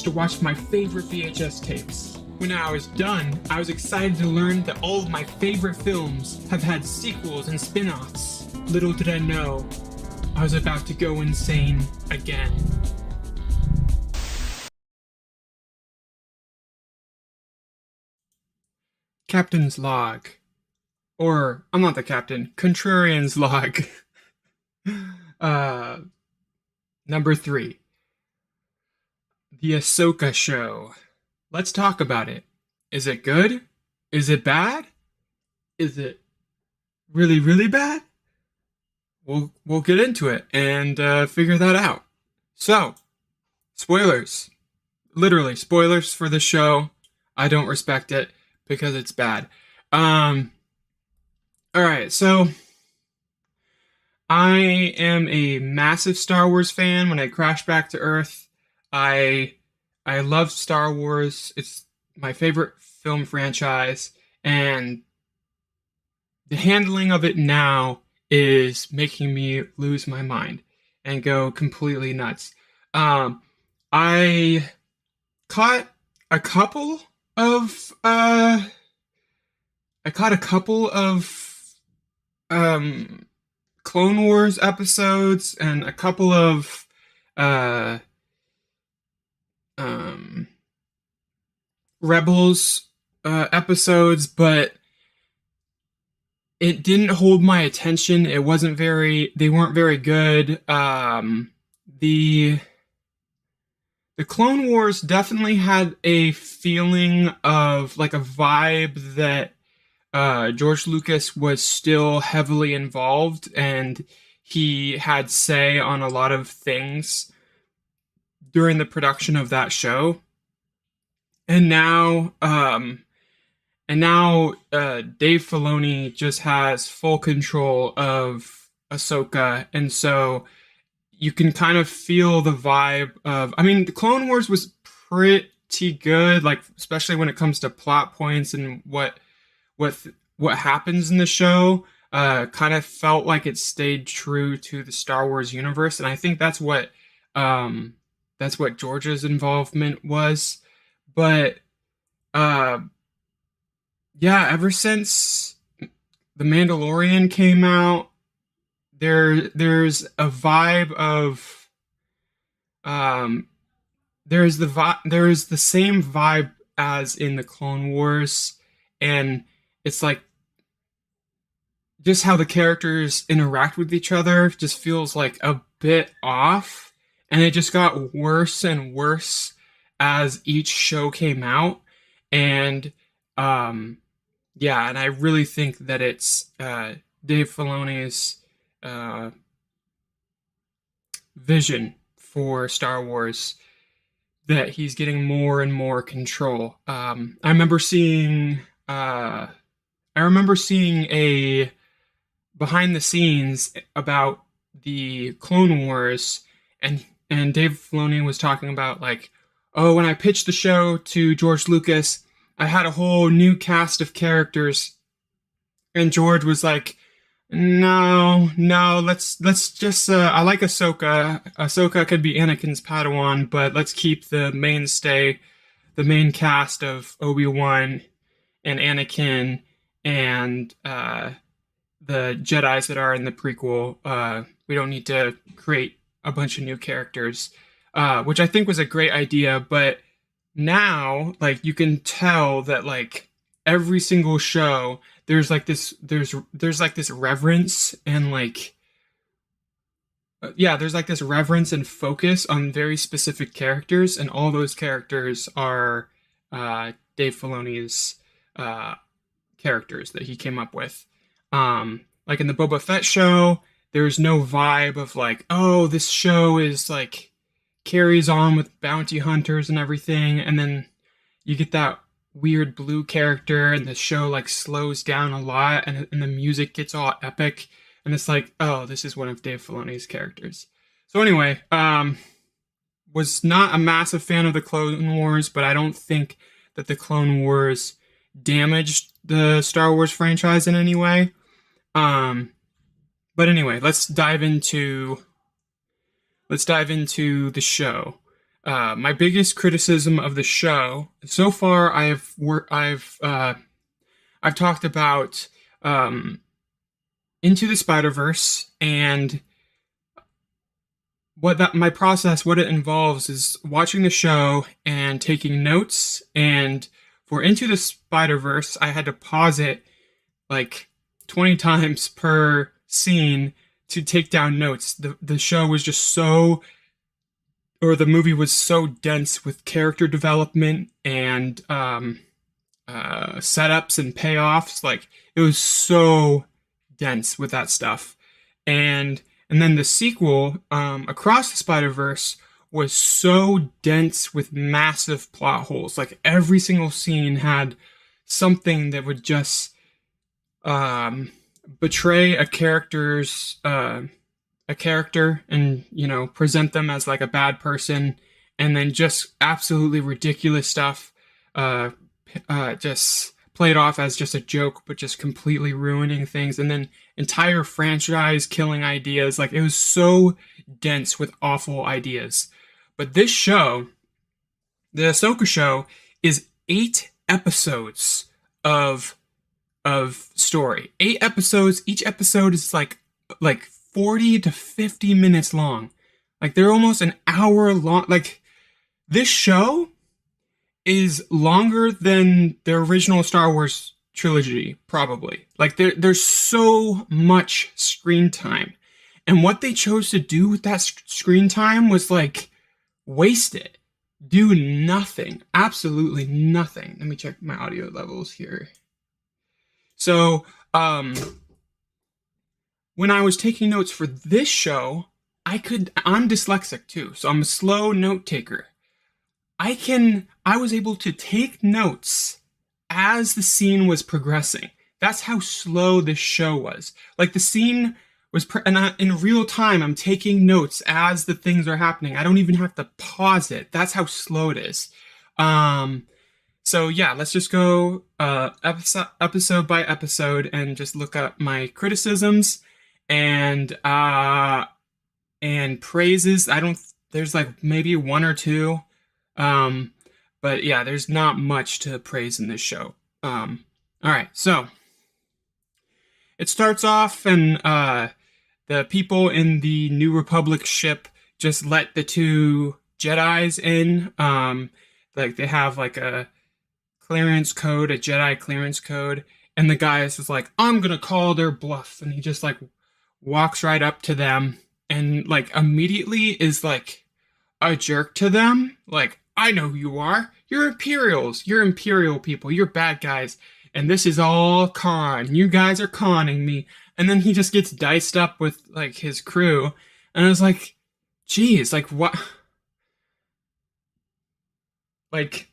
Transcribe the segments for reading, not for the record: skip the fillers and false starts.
to watch my favorite VHS tapes. When I was done, I was excited to learn that all of my favorite films have had sequels and spin-offs. Little did I know, I was about to go insane again. Captain's Log. Or, I'm not the captain, Contrarians Log. uh, Number 3. The Ahsoka Show. Let's talk about it. Is it good? Is it bad? Is it really, really bad? We'll get into it and figure that out. So, spoilers. Literally, spoilers for the show. I don't respect it because it's bad. Alright, so I am a massive Star Wars fan. When I crashed back to Earth, I love Star Wars. It's my favorite film franchise, and the handling of it now is making me lose my mind and go completely nuts. I caught a couple of Clone Wars episodes and a couple of Rebels episodes, but it didn't hold my attention. They weren't very good. The Clone Wars definitely had a feeling of like a vibe that George Lucas was still heavily involved, and he had say on a lot of things during the production of that show. And now Dave Filoni just has full control of Ahsoka, and so you can kind of feel the vibe of. I mean, the Clone Wars was pretty good, like especially when it comes to plot points and what happens in the show. Kind of felt like it stayed true to the Star Wars universe, and I think that's what George's involvement was. But yeah, ever since The Mandalorian came out, there's a vibe of there's the same vibe as in the Clone Wars, and it's like just how the characters interact with each other just feels like a bit off, and it just got worse and worse as each show came out. And yeah, and I really think that it's Dave Filoni's vision for Star Wars that he's getting more and more control. I remember seeing a behind the scenes about the Clone Wars, and Dave Filoni was talking about like, oh, when I pitched the show to George Lucas, I had a whole new cast of characters, and George was like, no, let's just I like Ahsoka. Ahsoka could be Anakin's Padawan, but let's keep the mainstay, the main cast of Obi-Wan and Anakin and the Jedis that are in the prequel. We don't need to create a bunch of new characters, which I think was a great idea. But now, like, you can tell that like every single show, there's like this reverence and like there's like this reverence and focus on very specific characters, and all those characters are Dave Filoni's characters that he came up with. Like in the Boba Fett show, there's no vibe of like, oh, this show is like carries on with bounty hunters and everything, and then you get that weird blue character, and the show like slows down a lot, and the music gets all epic, and it's like, oh, this is one of Dave Filoni's characters. So anyway, was not a massive fan of the Clone Wars, but I don't think that the Clone Wars damaged the Star Wars franchise in any way. But anyway, let's dive into the show. My biggest criticism of the show so far, I've talked about um, Into the Spider-Verse, and what it involves is watching the show and taking notes. And for Into the Spider-Verse, I had to pause it like 20 times per scene to take down notes. The show was just so, or the movie was so dense with character development and setups and payoffs. Like, it was so dense with that stuff. And then the sequel, Across the Spider-Verse, was so dense with massive plot holes. Like, every single scene had something that would just betray a character, and present them as like a bad person, and then just absolutely ridiculous stuff uh, just played off as just a joke, but just completely ruining things, and then entire franchise killing ideas. Like, it was so dense with awful ideas. But this show, the Ahsoka show, is 8 episodes of story. 8 episodes. Each episode is like 40 to 50 minutes long. Like, they're almost an hour long. Like, this show is longer than the original Star Wars trilogy, probably. Like, there's so much screen time. And what they chose to do with that screen time was like waste it. Do nothing. Absolutely nothing. Let me check my audio levels here. So, when I was taking notes for this show, I'm dyslexic too, so I'm a slow note taker. I was able to take notes as the scene was progressing. That's how slow this show was. Like, the scene was, in real time, I'm taking notes as the things are happening. I don't even have to pause it. That's how slow it is. So yeah, let's just go episode by episode and just look up my criticisms and praises. There's like maybe one or two. But yeah, there's not much to praise in this show. All right, so it starts off, and the people in the New Republic ship just let the two Jedis in. Like, they have like a clearance code, a Jedi clearance code, and the guy is just like, I'm gonna call their bluff, and he just like walks right up to them and like immediately is like a jerk to them. Like, I know who you are. You're Imperials. You're Imperial people. You're bad guys. And this is all con. You guys are conning me. And then he just gets diced up with like his crew. And I was like, geez, like, what? Like,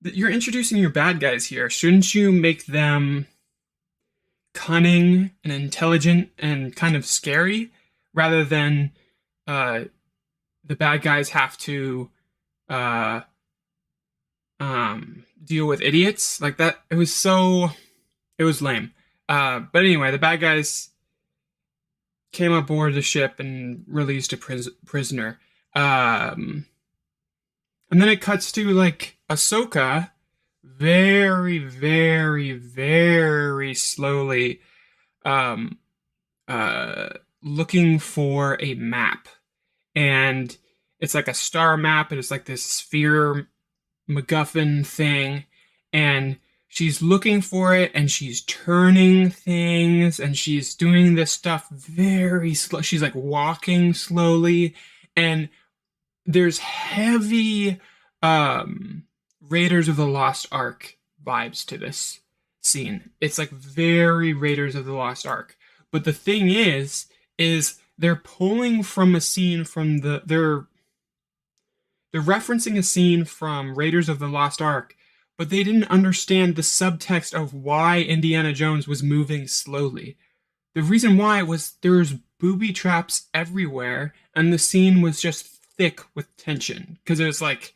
you're introducing your bad guys here. Shouldn't you make them cunning and intelligent and kind of scary, rather than the bad guys have to deal with idiots like that? It was lame. But anyway, the bad guys came aboard the ship and released a prisoner. And then it cuts to like Ahsoka very, very, very slowly looking for a map. And it's like a star map, and it's like this sphere MacGuffin thing. And she's looking for it, and she's turning things, and she's doing this stuff very slow. She's like walking slowly, and there's heavy Raiders of the Lost Ark vibes to this scene. It's like very Raiders of the Lost Ark. But the thing is they're pulling from a scene from they're referencing a scene from Raiders of the Lost Ark, but they didn't understand the subtext of why Indiana Jones was moving slowly. The reason why was there's booby traps everywhere, and the scene was just thick with tension, because it was like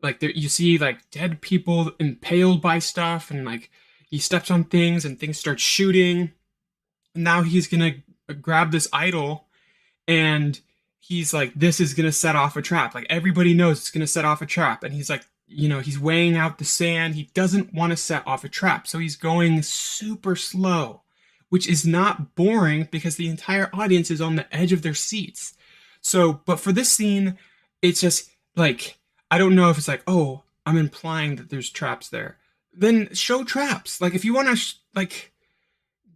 there, you see like dead people impaled by stuff, and like he steps on things and things start shooting. And now he's gonna grab this idol, and he's like, this is gonna set off a trap. Like everybody knows it's gonna set off a trap. And he's like, he's weighing out the sand. He doesn't want to set off a trap. So he's going super slow, which is not boring because the entire audience is on the edge of their seats. So, but for this scene, it's just like, I don't know if it's like, oh, I'm implying that there's traps there. Then show traps. Like if you want to, like,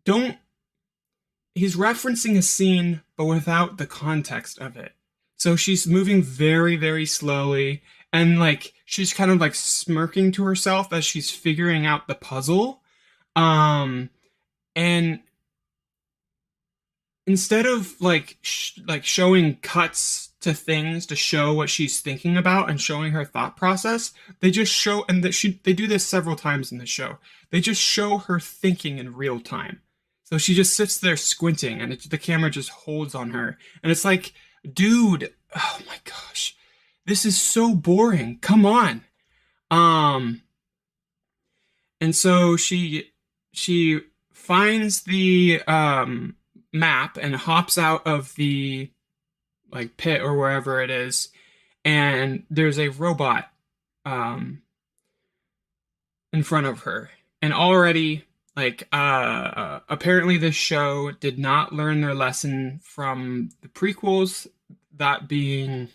don't he's referencing a scene, but without the context of it. So she's moving very, very slowly, and like she's kind of like smirking to herself as she's figuring out the puzzle. And instead of like showing cuts to things to show what she's thinking about and showing her thought process, they just show, and that they do this several times in the show. They just show her thinking in real time. So she just sits there squinting, and the camera just holds on her, and it's like, dude, oh my gosh, this is so boring. Come on. Um, and so she finds the map and hops out of the like pit or wherever it is, and there's a robot in front of her. And already, like, apparently this show did not learn their lesson from the prequels, that being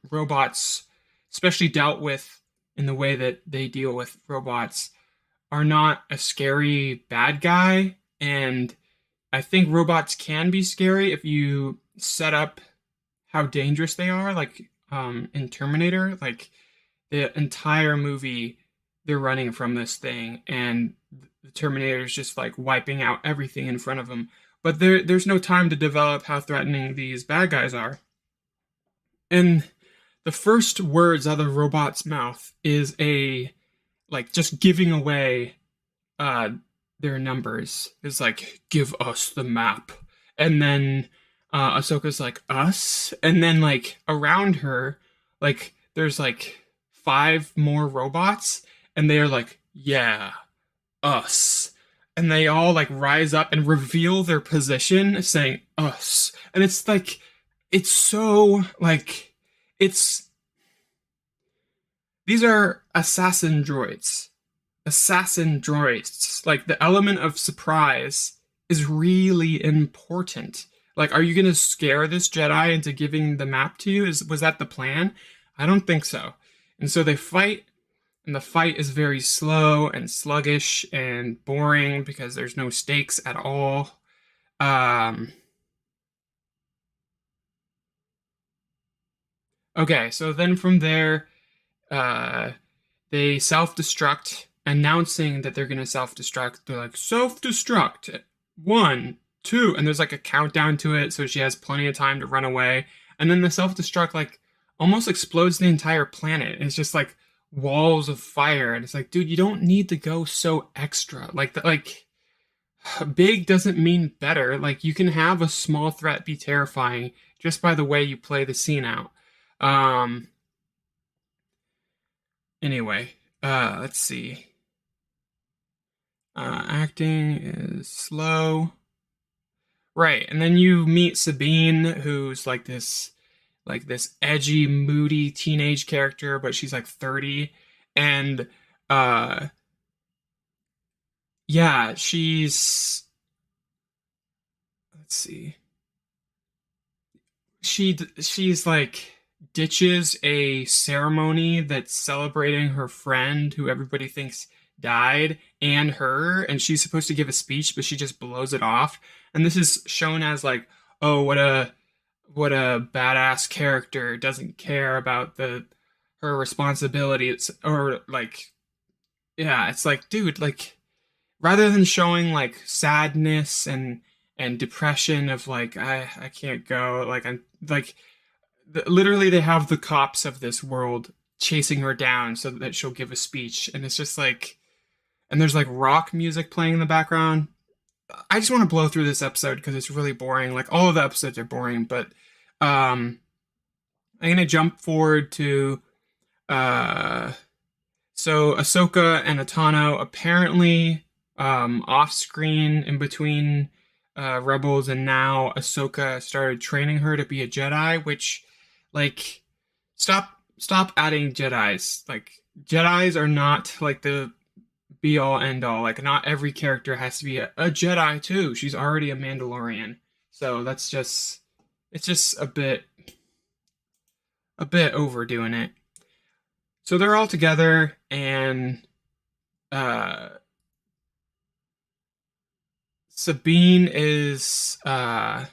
robots, especially dealt with in the way that they deal with robots, are not a scary bad guy. And I think robots can be scary if you set up how dangerous they are, like in Terminator. Like the entire movie, they're running from this thing, and the Terminator is just like wiping out everything in front of them. But there's no time to develop how threatening these bad guys are. And the first words out of the robot's mouth is like just giving away their numbers. It's like, give us the map. And then Ahsoka's like, us? And then like around her, like there's like 5 more robots, and they're like, yeah, us. And they all like rise up and reveal their position saying us. And it's like, it's so like, it's, these are assassin droids. Assassin droids. Like the element of surprise is really important. Like, are you going to scare this Jedi into giving the map to you? Was that the plan? I don't think so. And so they fight, and the fight is very slow and sluggish and boring because there's no stakes at all. Okay, so then from there, they self-destruct, announcing that they're going to self-destruct. They're like, self-destruct, 1, 2, and there's like a countdown to it, so she has plenty of time to run away. And then the self-destruct like almost explodes the entire planet. It's just like walls of fire, and it's like, dude, you don't need to go so extra. Like big doesn't mean better. Like you can have a small threat be terrifying just by the way you play the scene out. Anyway, let's see. Acting is slow. Right, and then you meet Sabine, who's like this edgy, moody teenage character, but she's like 30. And yeah, let's see. She's like ditches a ceremony that's celebrating her friend who everybody thinks died and her, and she's supposed to give a speech, but she just blows it off. And this is shown as like, oh, what a badass character, doesn't care about her responsibilities, or like, yeah, it's like, dude, like rather than showing like sadness and depression of like, I can't go, like I'm like, literally they have the cops of this world chasing her down so that she'll give a speech, and it's just like, and there's like rock music playing in the background. I just want to blow through this episode because it's really boring. Like all of the episodes are boring, but I'm gonna jump forward to so Ahsoka and Atano apparently off screen in between Rebels, and now Ahsoka started training her to be a Jedi, which, like, stop adding Jedis. Like, Jedis are not like the be all end all. Like, not every character has to be a Jedi too. She's already a Mandalorian. So that's just it's just a bit overdoing it. So they're all together, and uh Sabine is right,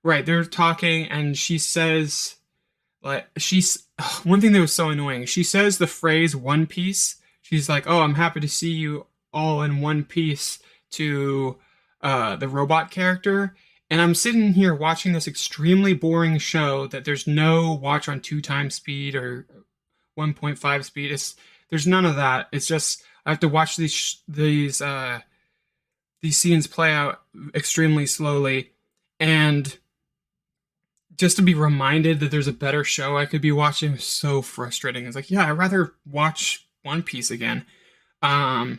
they're talking, and she says, like, she's one thing that was so annoying. She says the phrase "One Piece." She's like, "Oh, I'm happy to see you all in one piece" to the robot character, and I'm sitting here watching this extremely boring show that there's no watch on 2 times speed or 1.5 speed. There's none of that. It's just I have to watch these scenes play out extremely slowly, and just to be reminded that there's a better show I could be watching is so frustrating. It's like, yeah, I'd rather watch One Piece again. Let's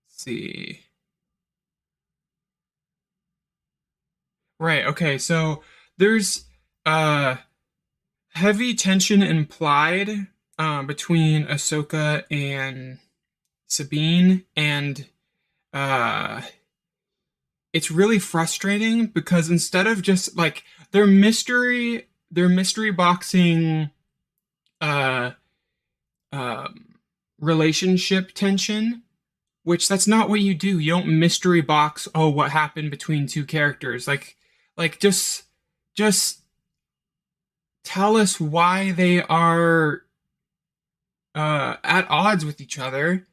see. Right, okay, so there's uh heavy tension implied between Ahsoka and Sabine, and uh it's really frustrating because instead of just like their mystery boxing uh relationship tension, which that's not what you do. You don't mystery box, oh, what happened between two characters. Like just tell us why they are at odds with each other,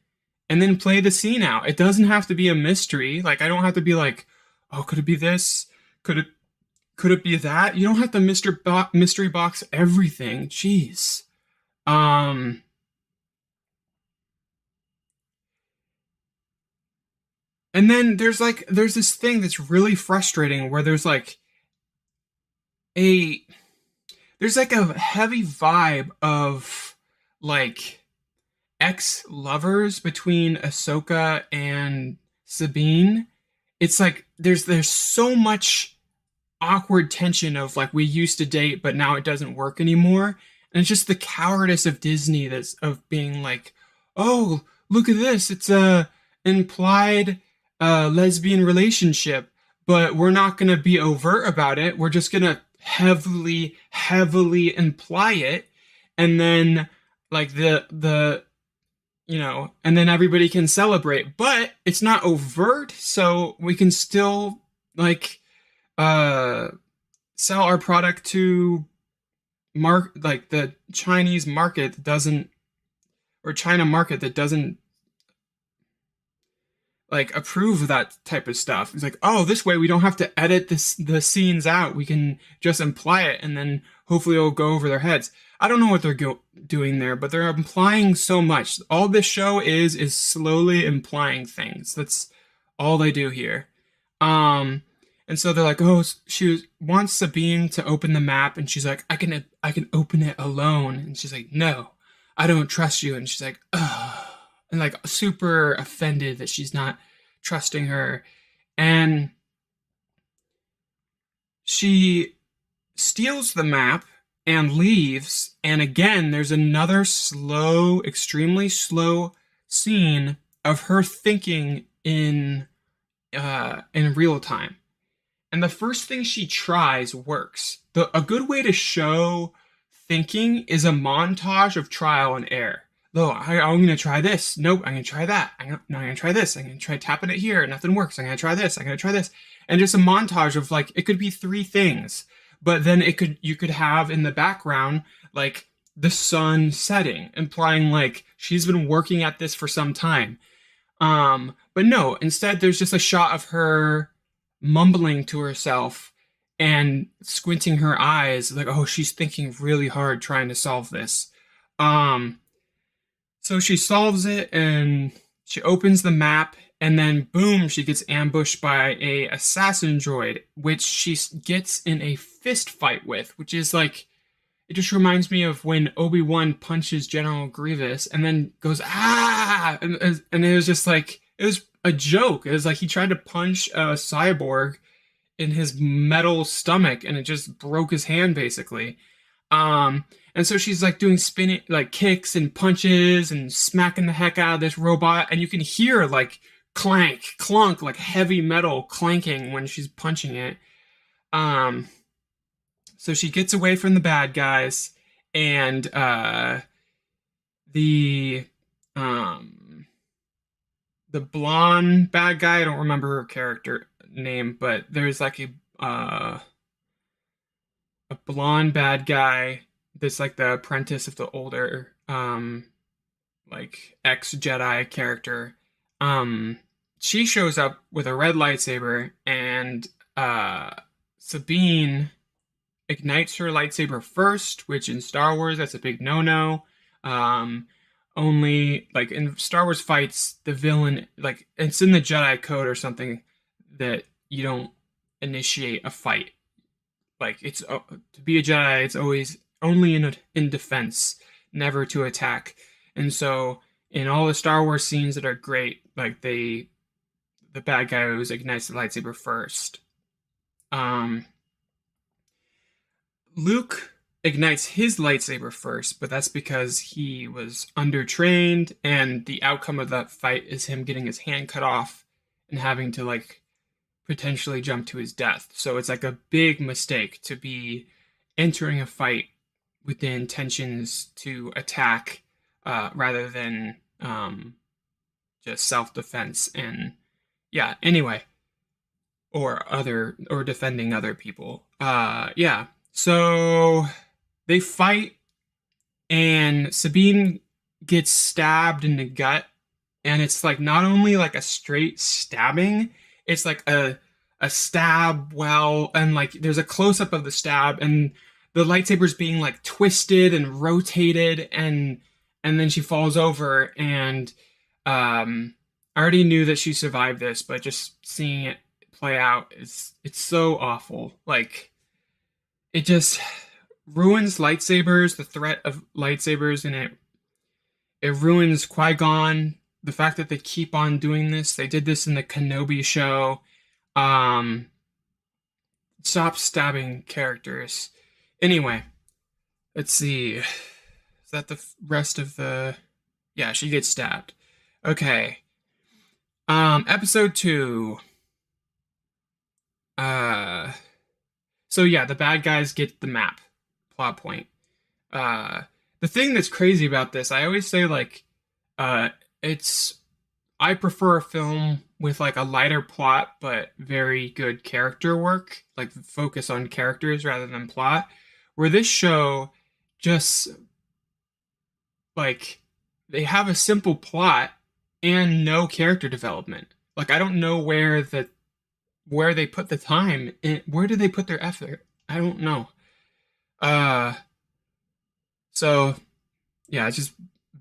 and then play the scene out. It doesn't have to be a mystery. Like, I don't have to be like, oh, could it be this? Could it be that? You don't have to mystery box everything. Jeez. Um, and then there's this thing that's really frustrating where a there's like a heavy vibe of like ex-lovers between Ahsoka and Sabine. It's like there's so much awkward tension of like, we used to date but now it doesn't work anymore, and it's just the cowardice of Disney that's of being like, oh, look at this, it's a implied lesbian relationship, but we're not going to be overt about it, we're just going to heavily imply it, and then like and then everybody can celebrate, but it's not overt, so we can still like uh sell our product to like the Chinese market that doesn't or China market that doesn't like approve of that type of stuff. It's like, oh, this way we don't have to edit the scenes out. We can just imply it, and then hopefully it'll go over their heads. I don't know what they're doing there, but they're implying so much. All this show is slowly implying things. That's all they do here. Um, and so they're like, oh, wants Sabine to open the map, and she's like, I can open it alone, and she's like, no, I don't trust you, and she's like, ugh, and like super offended that she's not trusting her, and she steals the map and leaves, and again there's another extremely slow scene of her thinking in real time. And the first thing she tries works. A good way to show thinking is a montage of trial and error. Oh, I'm going to try this. Nope, I'm going to try that. No, I'm going to try this. I'm going to try tapping it here. Nothing works. I'm going to try this. I'm going to try this. And just a montage of like, it could be 3 things. But then you could have in the background like the sun setting, implying like she's been working at this for some time. But no, instead there's just a shot of her mumbling to herself and squinting her eyes, like, oh, she's thinking really hard trying to solve this. Um, so she solves it, and she opens the map, and then boom, she gets ambushed by a assassin droid, which she gets in a fist fight with, which is like, it just reminds me of when Obi-Wan punches General Grievous and then goes ah, and it was just like it was a joke. It was like he tried to punch a cyborg in his metal stomach and it just broke his hand basically. Um, and so she's like doing spinning like kicks and punches and smacking the heck out of this robot, and you can hear like clank, clunk, like heavy metal clanking when she's punching it. Um, so she gets away from the bad guys, and the um the blonde bad guy, I don't remember her character name, but there's like a blonde bad guy that's like the apprentice of the older like ex Jedi character. Um she shows up with a red lightsaber, and Sabine ignites her lightsaber first, which in Star Wars that's a big no-no. Um Only like in Star Wars fights, the villain, like it's in the Jedi code or something, that you don't initiate a fight. Like it's to be a Jedi, it's always only in defense, never to attack. And so in all the Star Wars scenes that are great, like the bad guy always ignites the lightsaber first. Um, Luke ignites his lightsaber first, but that's because he was undertrained, and the outcome of that fight is him getting his hand cut off and having to like potentially jump to his death. So it's like a big mistake to be entering a fight with the intentions to attack rather than just self-defense and yeah, anyway, or defending other people. Yeah. So they fight, and Sabine gets stabbed in the gut, and it's like not only like a straight stabbing, it's like a stab well, and like there's a close up of the stab, and the lightsaber's being like twisted and rotated, and then she falls over, and I already knew that she survived this, but just seeing it play out is it's so awful. Like it just ruins lightsabers, the threat of lightsabers, and it ruins Qui-Gon. The fact that they keep on doing this, they did this in the Kenobi show. Um, Stop stabbing characters. Anyway, let's see. Is that the rest of the? Yeah, she gets stabbed. Okay. Episode 2. Uh, so yeah, the bad guys get the map. Plot point. Uh, the thing that's crazy about this, I always say like, it's I prefer a film with like a lighter plot but very good character work, like focus on characters rather than plot. Where this show just like they have a simple plot and no character development. Like I don't know where they put the time and where do they put their effort? I don't know. Uh so yeah, it's just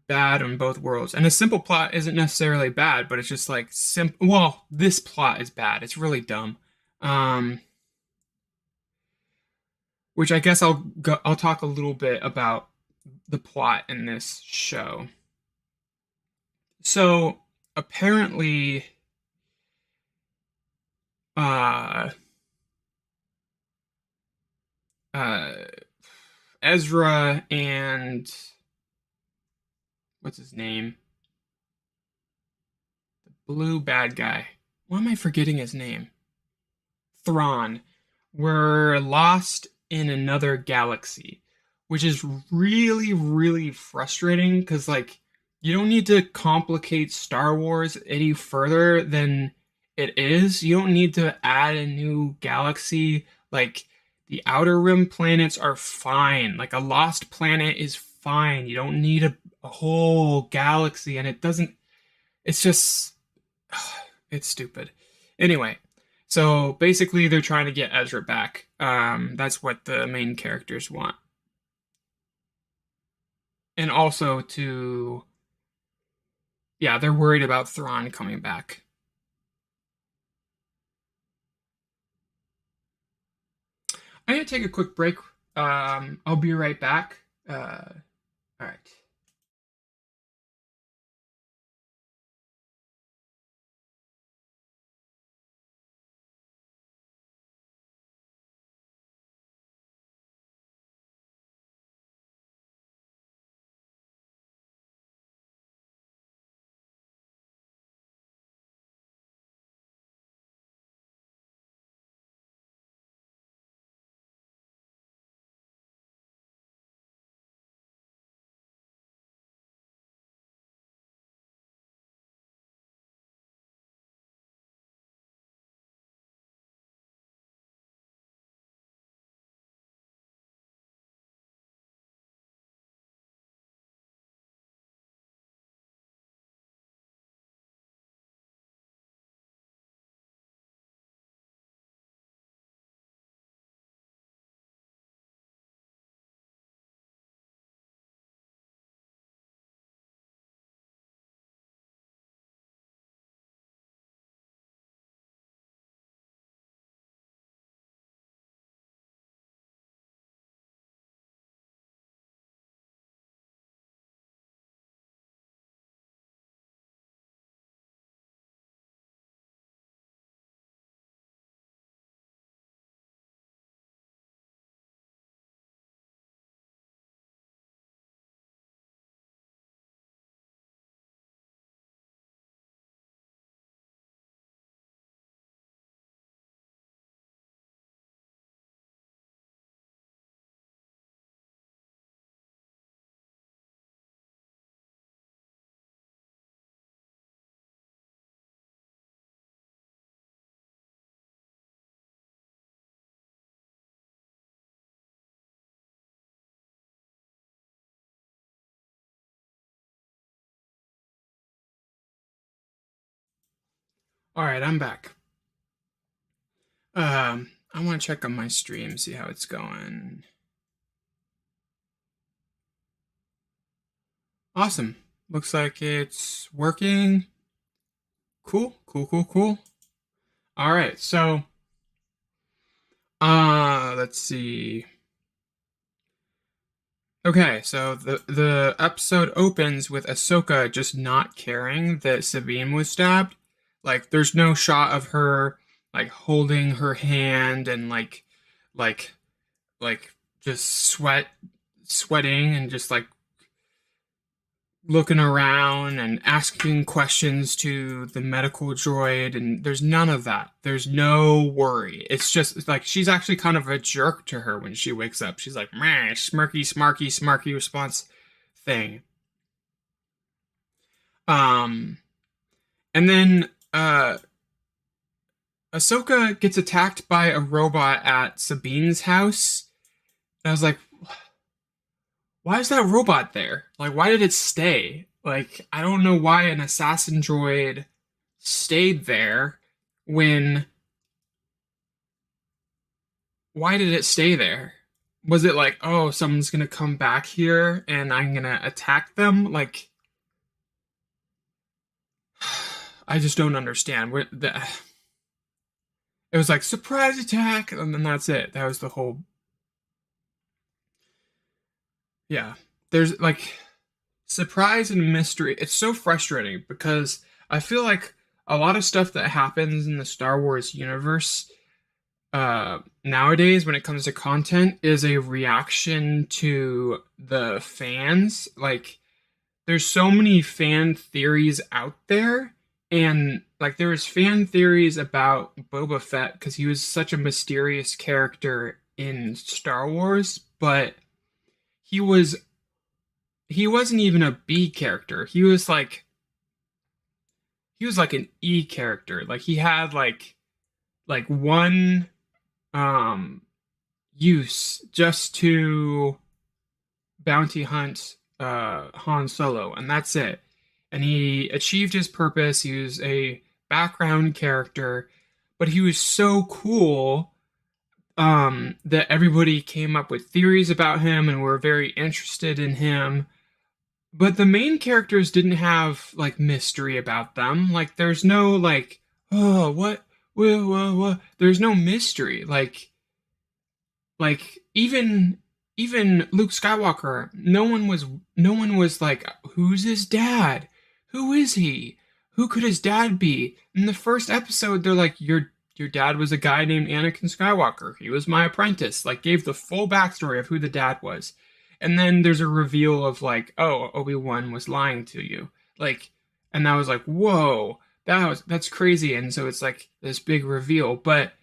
bad on both worlds. And a simple plot isn't necessarily bad, but it's just like well, this plot is bad. It's really dumb. Um which I guess I'll talk a little bit about the plot in this show. So apparently uh uh Ezra and what's his name? The blue bad guy. Why am I forgetting his name? Thrawn were lost in another galaxy, which is really, really frustrating because, like, you don't need to complicate Star Wars any further than it is. You don't need to add a new galaxy. Like, the Outer Rim planets are fine. Like, a lost planet is fine. You don't need a whole galaxy, and it doesn't. It's just. It's stupid. Anyway, so basically, they're trying to get Ezra back. That's what the main characters want. And also to. Yeah, they're worried about Thrawn coming back. I'm going to take a quick break I'll be right back. All right. All right, I'm back. I want to check on my stream, see how it's going. Awesome. Looks like it's working. Cool, cool, cool, cool. All right, so let's see. Okay, so the episode opens with Ahsoka just not caring that Sabine was stabbed. Like, there's no shot of her like holding her hand and like like just sweating and just like looking around and asking questions to the medical droid, and there's none of that. There's no worry. It's just like she's actually kind of a jerk to her when she wakes up. She's like, meh, smirky, smarky, smarky response thing. Um, and then Ahsoka gets attacked by a robot at Sabine's house. And I was like, why is that robot there? Like, why did it stay? Like, I don't know why an assassin droid stayed there when. Why did it stay there? Was it like, oh, someone's gonna come back here and I'm gonna attack them? Like, I just don't understand. It was like surprise attack, and then that's it. That was the whole. Yeah, there's like surprise and mystery. It's so frustrating because I feel like a lot of stuff that happens in the Star Wars universe nowadays when it comes to content is a reaction to the fans. Like, there's so many fan theories out there, and like there's fan theories about Boba Fett because he was such a mysterious character in Star Wars, but he was he wasn't even a B character. He was like an E character. Like, he had like one um use just to bounty hunt Han Solo, and that's it. And he achieved his purpose. He was a background character, but he was so cool that everybody came up with theories about him and were very interested in him. But the main characters didn't have like mystery about them. Like, there's no like, oh, what? There's no mystery. Like even Luke Skywalker, no one was like, who's his dad? Who is he? Who could his dad be? In the first episode, they're like, your dad was a guy named Anakin Skywalker. He was my apprentice. Like, gave the full backstory of who the dad was. And then there's a reveal of like, oh, Obi-Wan was lying to you. Like, and that was like, whoa, that's crazy. And so it's like this big reveal, but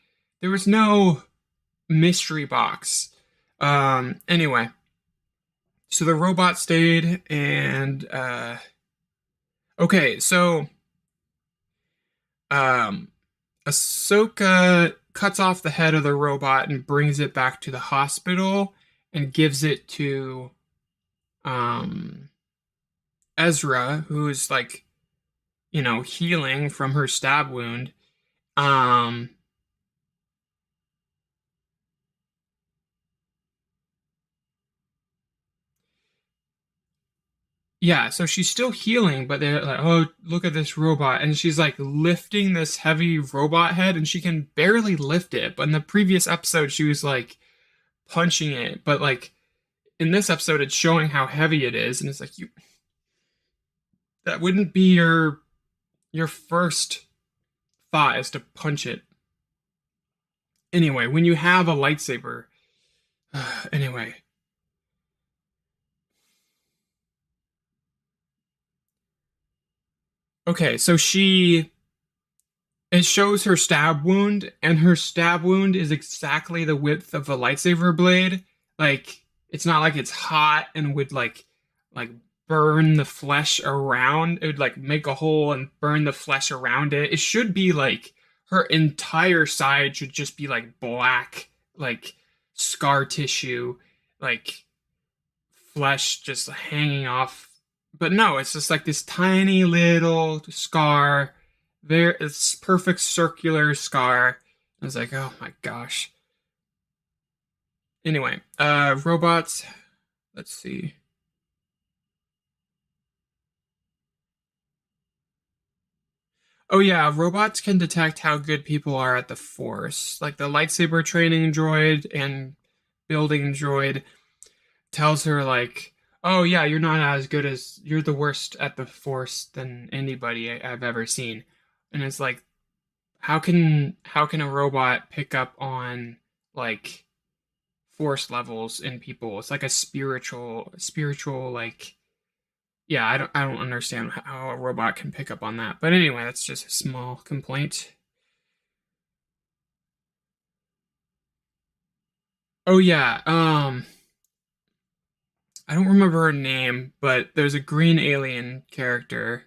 there was no mystery box. Anyway, so the robot stayed, and okay, so um, Ahsoka cuts off the head of the robot and brings it back to the hospital and gives it to um Ezra, who's like, healing from her stab wound. Um, Yeah, so she's still healing, but they're like, oh, look at this robot. And she's like lifting this heavy robot head, and she can barely lift it. But in the previous episode, she was like punching it. But like in this episode, it's showing how heavy it is. And it's like, that wouldn't be your first thought is to punch it. Anyway, when you have a lightsaber, anyway. Okay, so it shows her stab wound, and her stab wound is exactly the width of a lightsaber blade. Like, it's not like it's hot and would like burn the flesh around. It would like make a hole and burn the flesh around it. It should be like her entire side should just be like black, like scar tissue, like flesh just hanging off. But no, it's just like this tiny little scar. There, it's perfect circular scar. I was like, oh my gosh. Anyway, robots. Let's see. Oh yeah, robots can detect how good people are at the Force. Like the lightsaber training droid and building droid tells her like, "Oh yeah, you're not as good as you're the worst at the Force than anybody I've ever seen." And it's like, how can a robot pick up on like Force levels in people? It's like a spiritual like, yeah, I don't understand how a robot can pick up on that. But anyway, that's just a small complaint. Oh yeah, I don't remember her name, but there's a green alien character.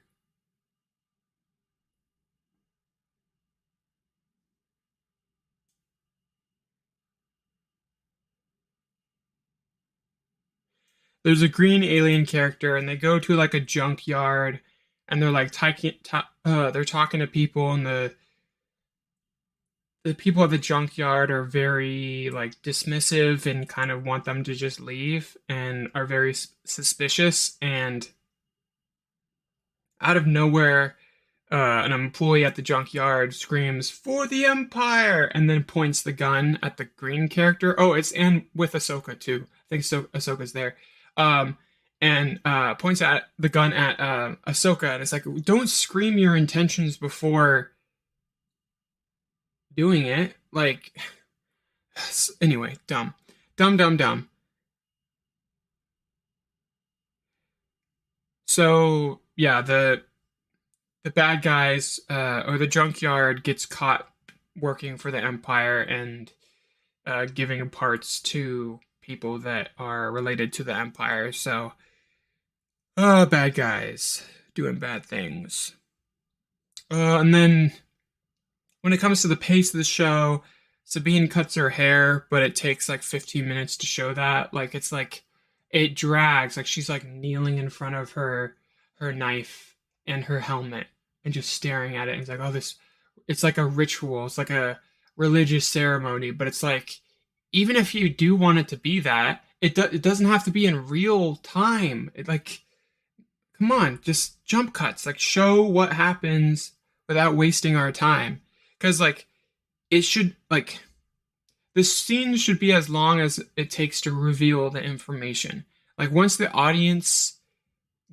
There's a green alien character, and they go to like a junkyard, and they're like they're talking to people, and the people at the junkyard are very like dismissive and kind of want them to just leave, and are very suspicious. And out of nowhere, an employee at the junkyard screams "For the Empire!" and then points the gun at the green character. Oh, it's and with Ahsoka too. I think Ahsoka's there. Um, and points at the gun at Ahsoka, and it's like, don't scream your intentions before doing it. Like, anyway, dumb, dumb, dumb, dumb. So yeah, the bad guys or the junkyard gets caught working for the Empire and giving parts to people that are related to the Empire. So, bad guys doing bad things. And then when it comes to the pace of the show, Sabine cuts her hair, but it takes like 15 minutes to show that. Like it's like it drags. Like she's like kneeling in front of her knife and her helmet and just staring at it. And it's like, oh, this. It's like a ritual. It's like a religious ceremony. But it's like, even if you do want it to be that, it doesn't have to be in real time. It like, come on, just jump cuts. Like show what happens without wasting our time. Because like it should like the scene should be as long as it takes to reveal the information. Like once the audience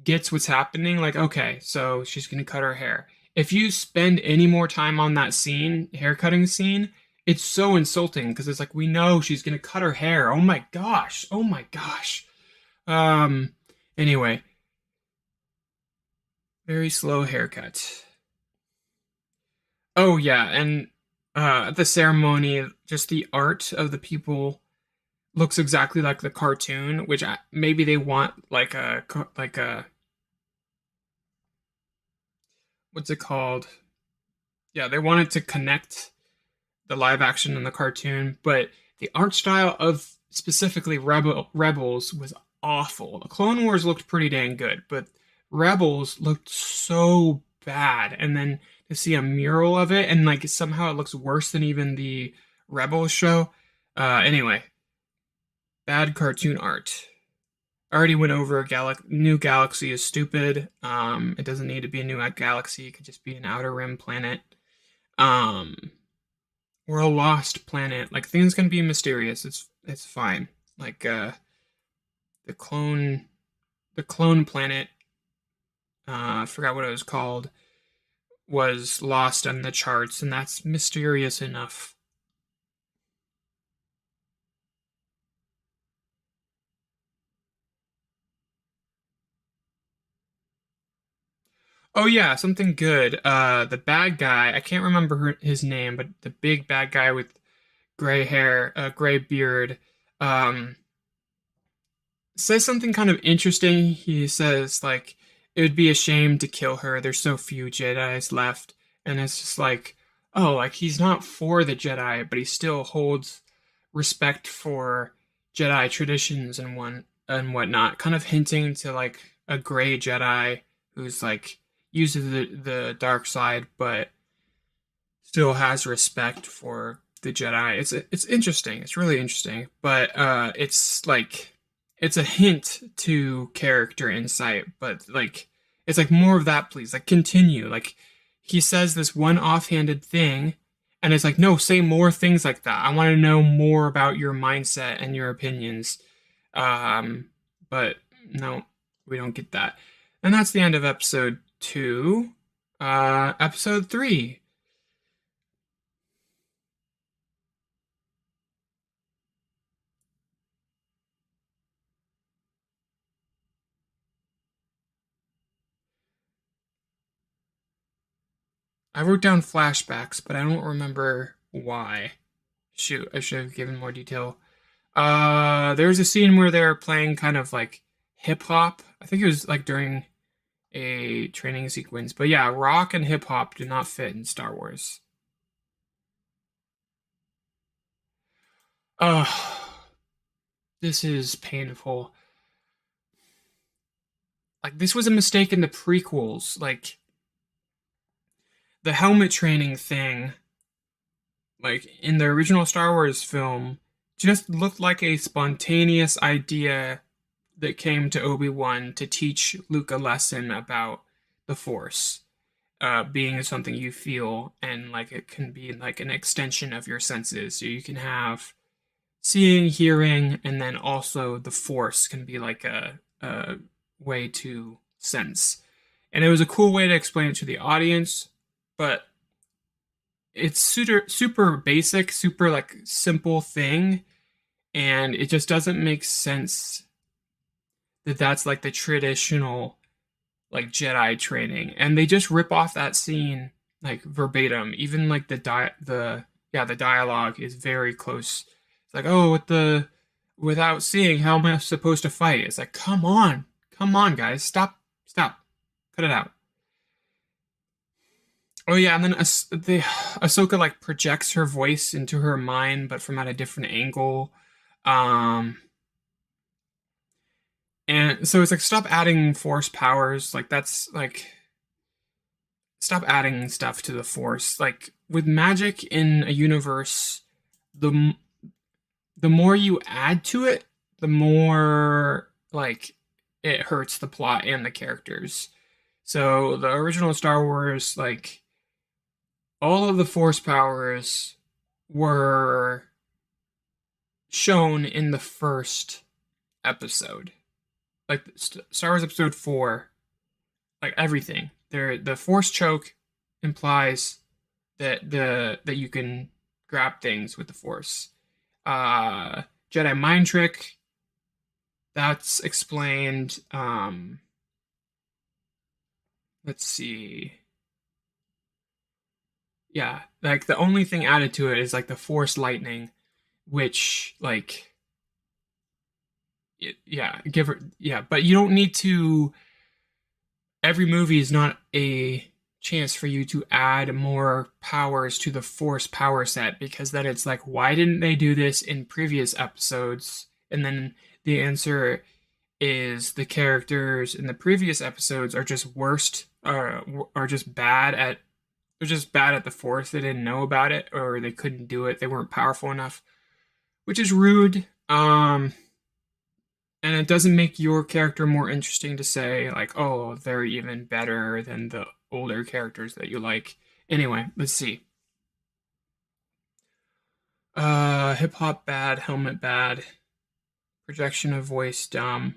gets what's happening, like, okay, so she's gonna cut her hair. If you spend any more time on that scene, hair cutting scene, it's so insulting because it's like we know she's gonna cut her hair. Oh my gosh. Oh my gosh. Um anyway, very slow haircut. Oh yeah, and at the ceremony, just the art of the people looks exactly like the cartoon, which maybe they want like a what's it called? Yeah, they wanted to connect the live action and the cartoon, but the art style of specifically Rebels was awful. The Clone Wars looked pretty dang good, but Rebels looked so bad. And then to see a mural of it and like somehow it looks worse than even the Rebels show. Anyway, bad cartoon art. I already went over new galaxy is stupid. It doesn't need to be a new galaxy. It could just be an outer rim planet. Um, we're a lost planet. Like things can be mysterious. It's fine. Like the clone the clone planet, I forgot what it was called, was lost on the charts, and that's mysterious enough. Oh yeah, something good. The bad guy, I can't remember his name, but the big bad guy with gray hair, gray beard, um, says something kind of interesting. He says like it would be a shame to kill her. There's so few Jedi's left, and it's just like, oh, like he's not for the Jedi, but he still holds respect for Jedi traditions and whatnot. Kind of hinting to like a gray Jedi who's like uses the dark side, but still has respect for the Jedi. It's interesting. It's really interesting, but it's like it's a hint to character insight, but like it's like more of that, please. Like continue. Like he says this one offhanded thing, and it's like no, say more things like that. I want to know more about your mindset and your opinions. Um, but no, we don't get that, and that's the end of episode two. Episode three. I wrote down flashbacks, but I don't remember why. Shoot, I should have given more detail. There's a scene where they're playing kind of like hip hop. I think it was like during a training sequence. But yeah, rock and hip hop do not fit in Star Wars. Ugh, this is painful. Like this was a mistake in the prequels. Like the helmet training thing, like in the original Star Wars film, just looked like a spontaneous idea that came to Obi-Wan to teach Luke a lesson about the Force, being something you feel, and like it can be like an extension of your senses. So you can have seeing, hearing, and then also the Force can be like a way to sense. And it was a cool way to explain it to the audience, but it's super basic, super like simple thing, and it just doesn't make sense that that's like the traditional like Jedi training, and they just rip off that scene like verbatim. Even like the dialogue is very close. It's like, oh, without seeing, how am I supposed to fight? It's like, come on, guys, stop, cut it out. Oh yeah, and then Ahsoka like projects her voice into her mind, but from at a different angle. Um, and so it's like stop adding force powers. Like that's like stop adding stuff to the force. Like with magic in a universe, the the more you add to it, the more like it hurts the plot and the characters. So the original Star Wars, like all of the force powers were shown in the first episode. Like Star Wars Episode 4, like everything. The Force choke implies that you can grab things with the Force. Uh, Jedi mind trick, that's explained. Let's see. Yeah, like the only thing added to it is like the Force lightning, which like yeah, give her yeah, but you don't need to. Every movie is not a chance for you to add more powers to the Force power set, because then it's like, why didn't they do this in previous episodes? And then the answer is the characters in the previous episodes are just worst, are just bad at they're just bad at the Force. They didn't know about it, or they couldn't do it. They weren't powerful enough, which is rude. And it doesn't make your character more interesting to say, like, oh, they're even better than the older characters that you like. Anyway, let's see. Hip hop bad, helmet bad, projection of voice dumb.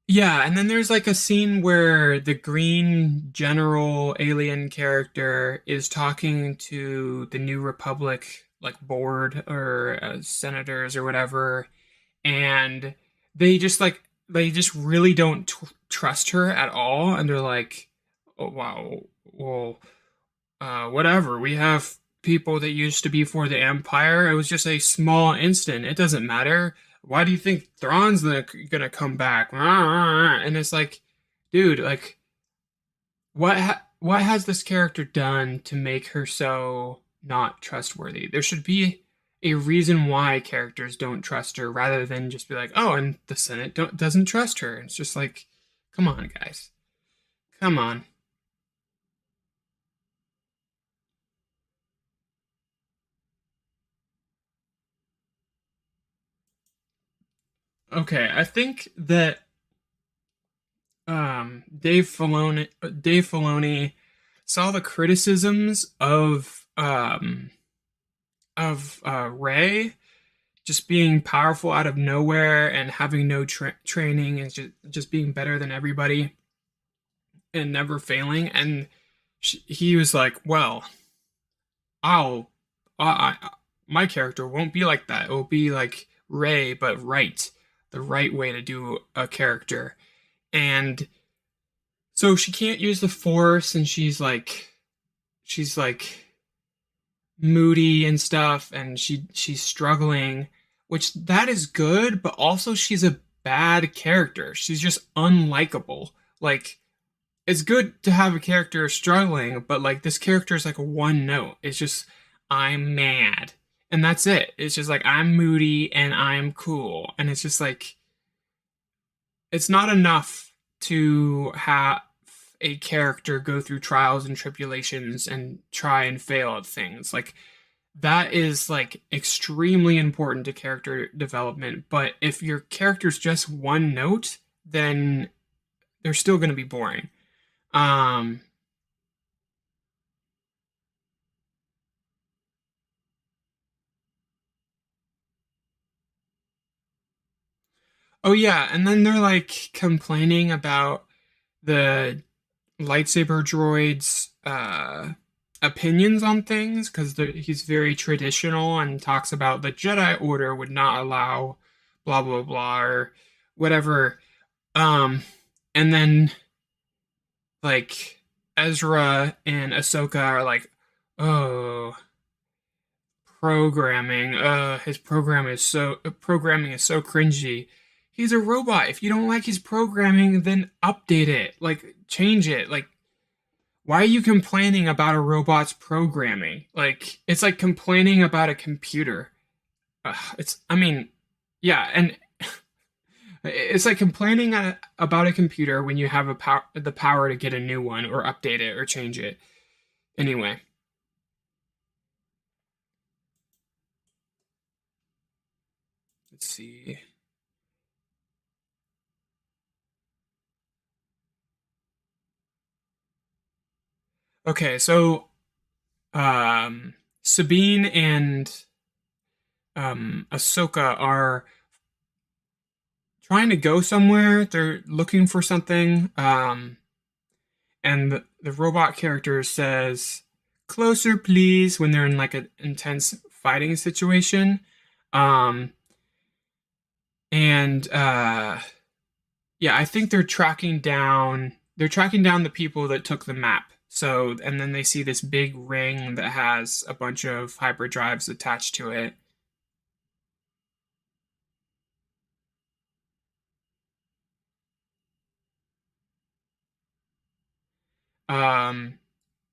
Yeah, and then there's like a scene where the green general alien character is talking to the New Republic, like board or senators or whatever, and they just really don't trust her at all, and they're like, oh wow, well, whatever, we have people that used to be for the Empire. It was just a small incident, it doesn't matter. Why do you think Thrawn's gonna come back? And it's like, dude, like what has this character done to make her so not trustworthy? There should be a reason why characters don't trust her, rather than just be like, oh, and the Senate doesn't trust her. It's just like, come on, guys, come on. Okay, I think that Dave Filoni saw the criticisms of Ray just being powerful out of nowhere and having no training, and just being better than everybody and never failing. And he was like, well, I'll my character won't be like that. It will be like Ray, but right, the right way to do a character. And so she can't use the Force, and she's like moody and stuff, and she's struggling, which that is good, but also she's a bad character. She's just unlikable. Like, it's good to have a character struggling, but like this character is like a one note. It's just, I'm mad. And that's it. It's just like, I'm moody and I'm cool. And it's just like, it's not enough to have a character go through trials and tribulations and try and fail at things. Like, that is like extremely important to character development. But if your character's just one note, then they're still going to be boring. Um, oh yeah, and then they're like complaining about the lightsaber droid's opinions on things, because he's very traditional and talks about the Jedi Order would not allow blah blah blah or whatever. Um, and then like Ezra and Ahsoka are like, oh, programming. His programming is so cringy. He's a robot. If you don't like his programming, then update it. Like, change it. Like, why are you complaining about a robot's programming? Like, it's like complaining about a computer. I mean, yeah, and it's like complaining about a computer when you have the power to get a new one or update it or change it. Anyway, let's see. Okay, so um, Sabine and Ahsoka are trying to go somewhere. They're looking for something. And the robot character says, "Closer, please," when they're in like an intense fighting situation. Um, and yeah, I think they're tracking down the people that took the map. So, and then they see this big ring that has a bunch of hyperdrives attached to it. Um,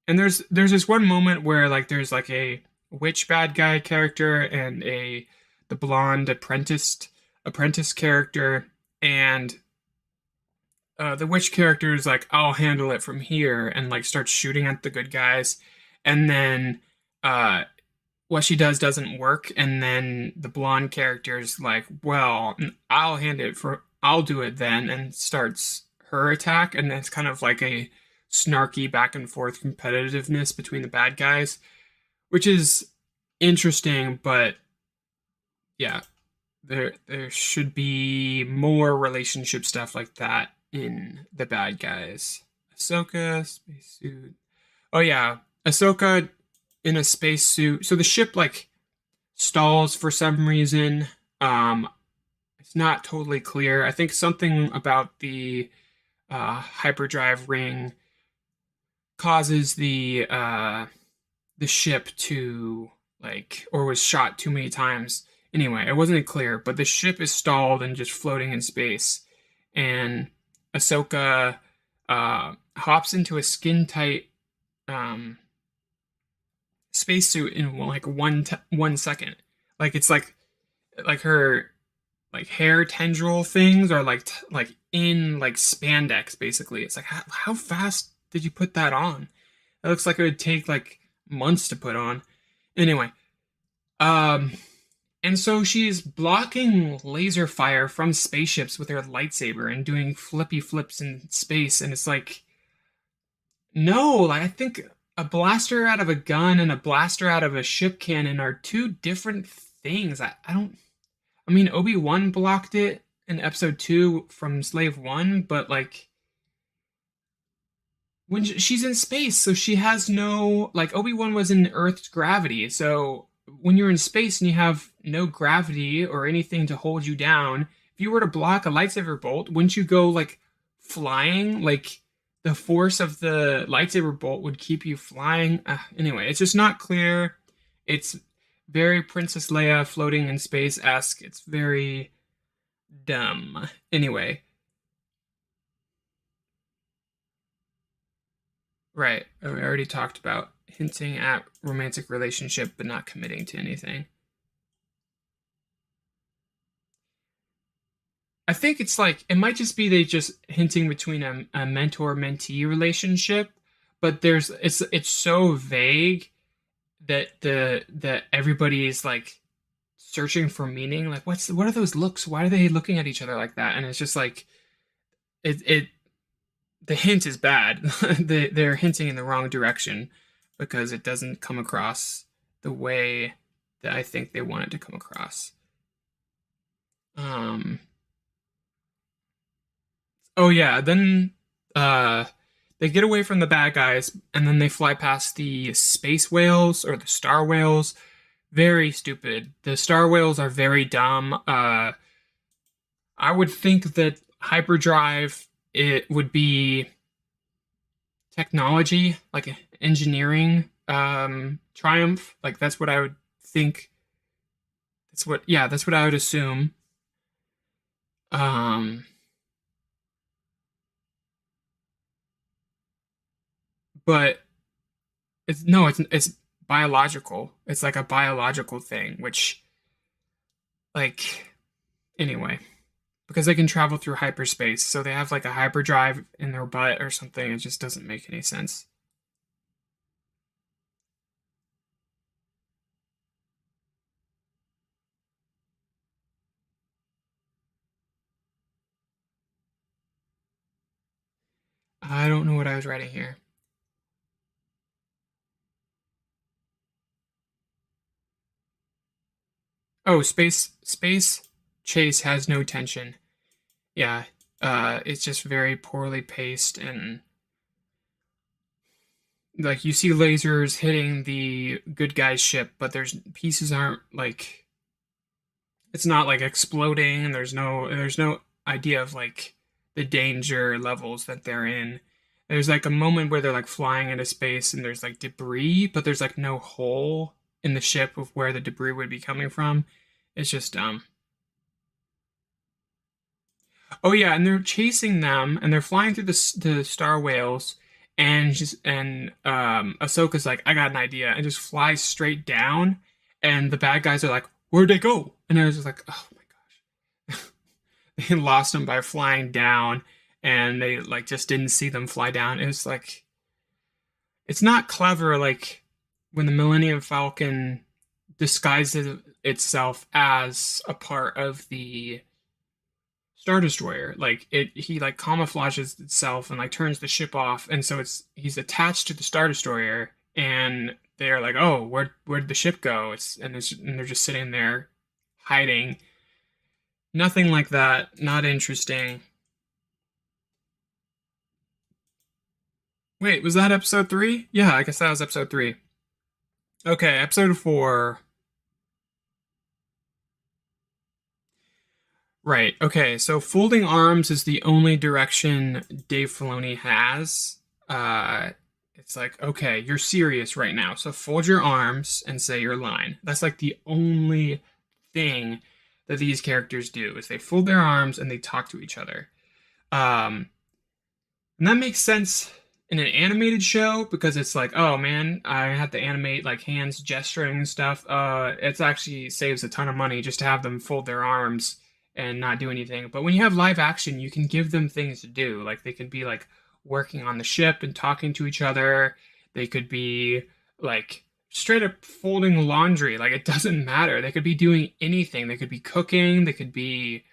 and there's this one moment where like there's like a witch bad guy character and a the blonde apprentice character, and the witch character is like, "I'll handle it from here," and like starts shooting at the good guys, and then uh what she does doesn't work, and then the blonde character is like, "Well, I'll do it then," and starts her attack, and it's kind of like a snarky back and forth competitiveness between the bad guys, which is interesting, but yeah, there should be more relationship stuff like that in the bad guys. Ahsoka spacesuit. Oh yeah, Ahsoka in a spacesuit. So the ship like stalls for some reason. Um, it's not totally clear. I think something about the hyperdrive ring causes the ship to like or was shot too many times. Anyway, it wasn't clear, but the ship is stalled and just floating in space. And Ahsoka hops into a skin tight um, spacesuit in like 1 second. Like it's like her like hair tendril things are like like in like spandex basically. It's like how fast did you put that on? It looks like it would take like months to put on. Anyway, um, and so she's blocking laser fire from spaceships with her lightsaber and doing flippy flips in space. And it's like, no, like I think a blaster out of a gun and a blaster out of a ship cannon are two different things. I don't, I mean, Obi-Wan blocked it in episode two from Slave One, but like when she's in space, so she has no like Obi-Wan was in Earth's gravity. So when you're in space and you have no gravity or anything to hold you down, if you were to block a lightsaber bolt, wouldn't you go like flying? Like the force of the lightsaber bolt would keep you flying. Anyway, it's just not clear. It's very Princess Leia floating in space-esque. It's very dumb. Anyway, right. We already talked about hinting at romantic relationship but not committing to anything. I think it's like it might just be they just hinting between a mentor-mentee relationship, but there's it's so vague that that everybody is like searching for meaning. Like what are those looks? Why are they looking at each other like that? And it's just like it the hint is bad. They're hinting in the wrong direction because it doesn't come across the way that I think they want it to come across. Um, oh yeah, then uh, they get away from the bad guys and then they fly past the space whales or the star whales. Very stupid. The star whales are very dumb. I would think that hyperdrive it would be technology, like engineering triumph. Like that's what I would think. That's what I would assume. Um but it's no, it's biological. It's like a biological thing, which like anyway, because they can travel through hyperspace, so they have like a hyperdrive in their butt or something. It just doesn't make any sense. I don't know what I was writing here. Oh, space chase has no tension. Yeah. It's just very poorly paced, and like you see lasers hitting the good guy's ship, but there's pieces aren't like it's not like exploding, and there's no idea of like the danger levels that they're in. There's like a moment where they're like flying into space and there's like debris, but there's like no hole in the ship of where the debris would be coming from. It's just dumb. Oh yeah, and they're chasing them, and they're flying through the star whales, and Ahsoka's like, I got an idea, and just flies straight down, and the bad guys are like, where'd they go? And I was just like, oh my gosh, they lost them by flying down, and they like just didn't see them fly down. It was like, it's not clever like when the Millennium Falcon disguises itself as a part of the Star Destroyer. Like he like camouflages itself and like turns the ship off, and so it's he's attached to the Star Destroyer, and they're like, oh, where'd the ship go? And they're just sitting there hiding. Nothing like that. Not interesting. Wait, was that episode three? Yeah, I guess that was episode three. Okay, episode four. Right. Okay. So folding arms is the only direction Dave Filoni has. Uh, it's like, okay, you're serious right now. So fold your arms and say your line. That's like the only thing that these characters do is they fold their arms and they talk to each other. Um, and that makes sense in an animated show because it's like, oh man, I have to animate like hands gesturing and stuff. It actually saves a ton of money just to have them fold their arms and not do anything. But when you have live action, you can give them things to do. Like they can be like working on the ship and talking to each other. They could be like straight up folding laundry. Like it doesn't matter. They could be doing anything. They could be cooking. They could be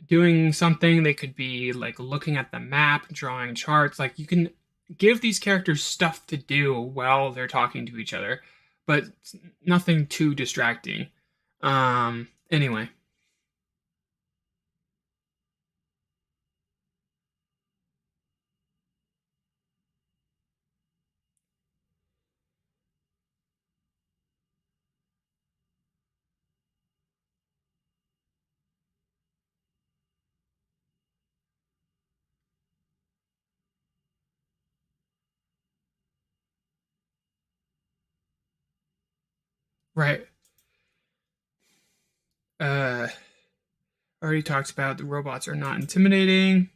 doing something. They could be like looking at the map, drawing charts. Like you can give these characters stuff to do while they're talking to each other, but nothing too distracting. Anyway, right. Uh, already talked about the robots are not intimidating.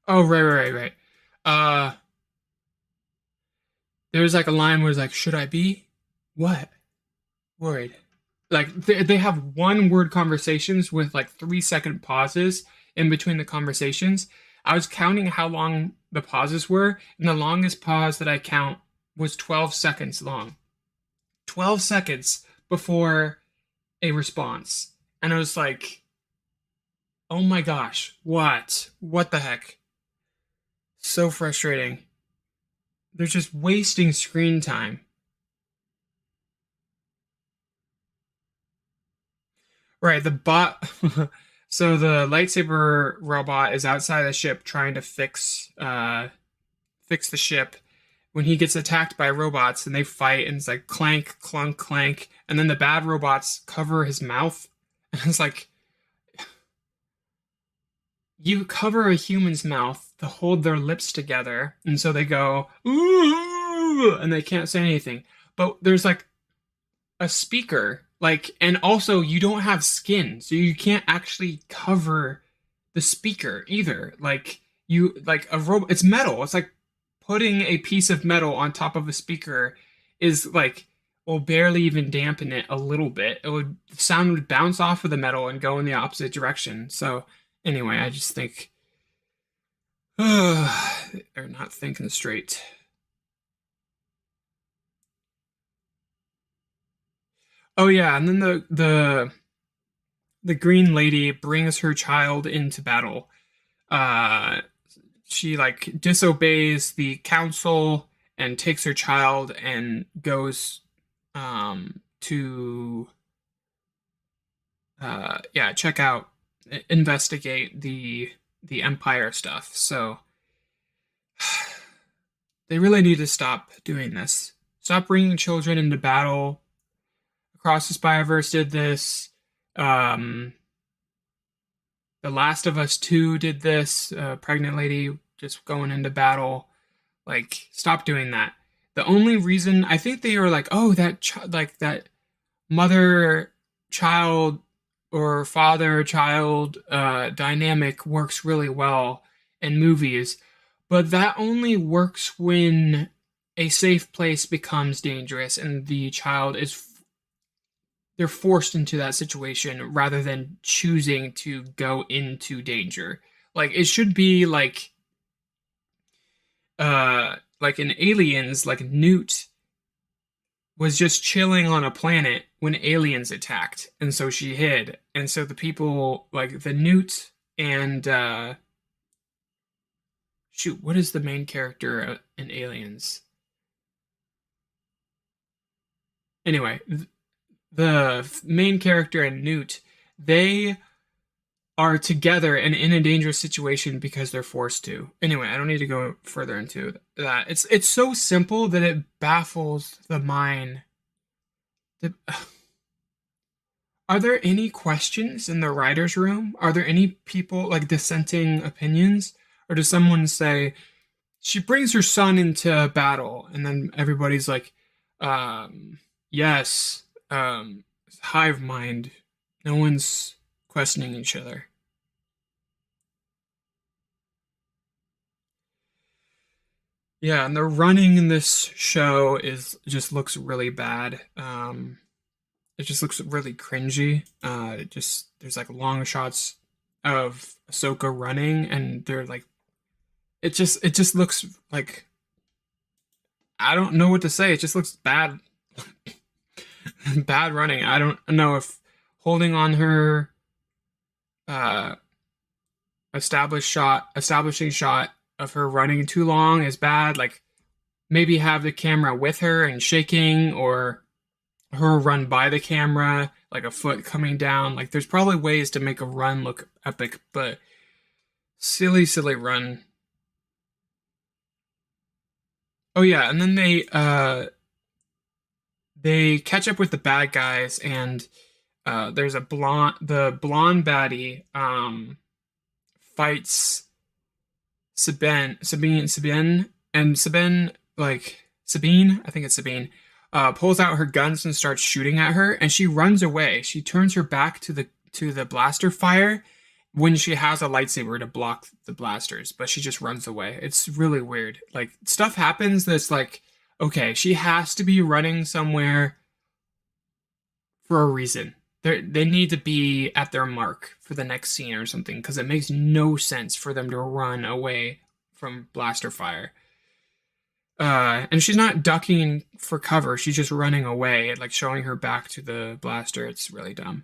Oh, right. Uh, there's like a line where it's like, should I be? What? Worried. Like they have one word conversations with like 3 second pauses in between the conversations. I was counting how long the pauses were, and the longest pause that I count was 12 seconds long. 12 seconds before a response. And I was like, oh my gosh, what? What the heck? So frustrating. They're just wasting screen time. Right, the bot. So the lightsaber robot is outside the ship trying to fix the ship when he gets attacked by robots and they fight and it's like clank, clunk, clank, and then the bad robots cover his mouth. And it's like you cover a human's mouth to hold their lips together, and so they go ooh, and they can't say anything. But there's like a speaker, like, and also you don't have skin, so you can't actually cover the speaker either. Like you, like a robot, it's metal. It's like putting a piece of metal on top of a speaker is like will barely even dampen it a little bit. It would the sound would bounce off of the metal and go in the opposite direction. So anyway, I just think they're not thinking straight. Oh yeah, and then the green lady brings her child into battle. Uh, she like disobeys the council and takes her child and goes to yeah, check out, investigate the Empire stuff. So they really need to stop doing this. Stop bringing children into battle. Across the Spider-Verse did this. Um, The Last of Us 2 did this. Pregnant lady just going into battle. Like, stop doing that. The only reason I think they were like, oh, like that mother child or father child dynamic works really well in movies, but that only works when a safe place becomes dangerous and the child is they're forced into that situation rather than choosing to go into danger. Like it should be like in Aliens, like Newt was just chilling on a planet when aliens attacked, and so she hid. And so the people like the Newt and shoot, what is the main character in Aliens? Anyway, the main character and Newt, they are together and in a dangerous situation because they're forced to. Anyway, I don't need to go further into that. It's so simple that it baffles the mind. The, are there any questions in the writer's room? Are there any people like dissenting opinions? Or does someone say, she brings her son into battle, and then everybody's like, yes, hive mind. No one's questioning each other. Yeah, and the running in this show is just looks really bad. It just looks really cringy. It just there's like long shots of Ahsoka running, and they're like, it just looks like I don't know what to say. It just looks bad, bad running. I don't know if holding on her uh establishing shot of her running too long is bad. Like maybe have the camera with her and shaking, or her run by the camera, like a foot coming down. Like there's probably ways to make a run look epic, but silly, silly run. Oh yeah, and then they catch up with the bad guys, and there's the blonde baddie fights Sabine, and Sabine, like Sabine, I think it's Sabine, pulls out her guns and starts shooting at her, and she runs away. She turns her back to the blaster fire when she has a lightsaber to block the blasters, but she just runs away. It's really weird. Like stuff happens that's like, okay, she has to be running somewhere for a reason. They need to be at their mark for the next scene or something, because it makes no sense for them to run away from blaster fire. And she's not ducking for cover; she's just running away, like showing her back to the blaster. It's really dumb.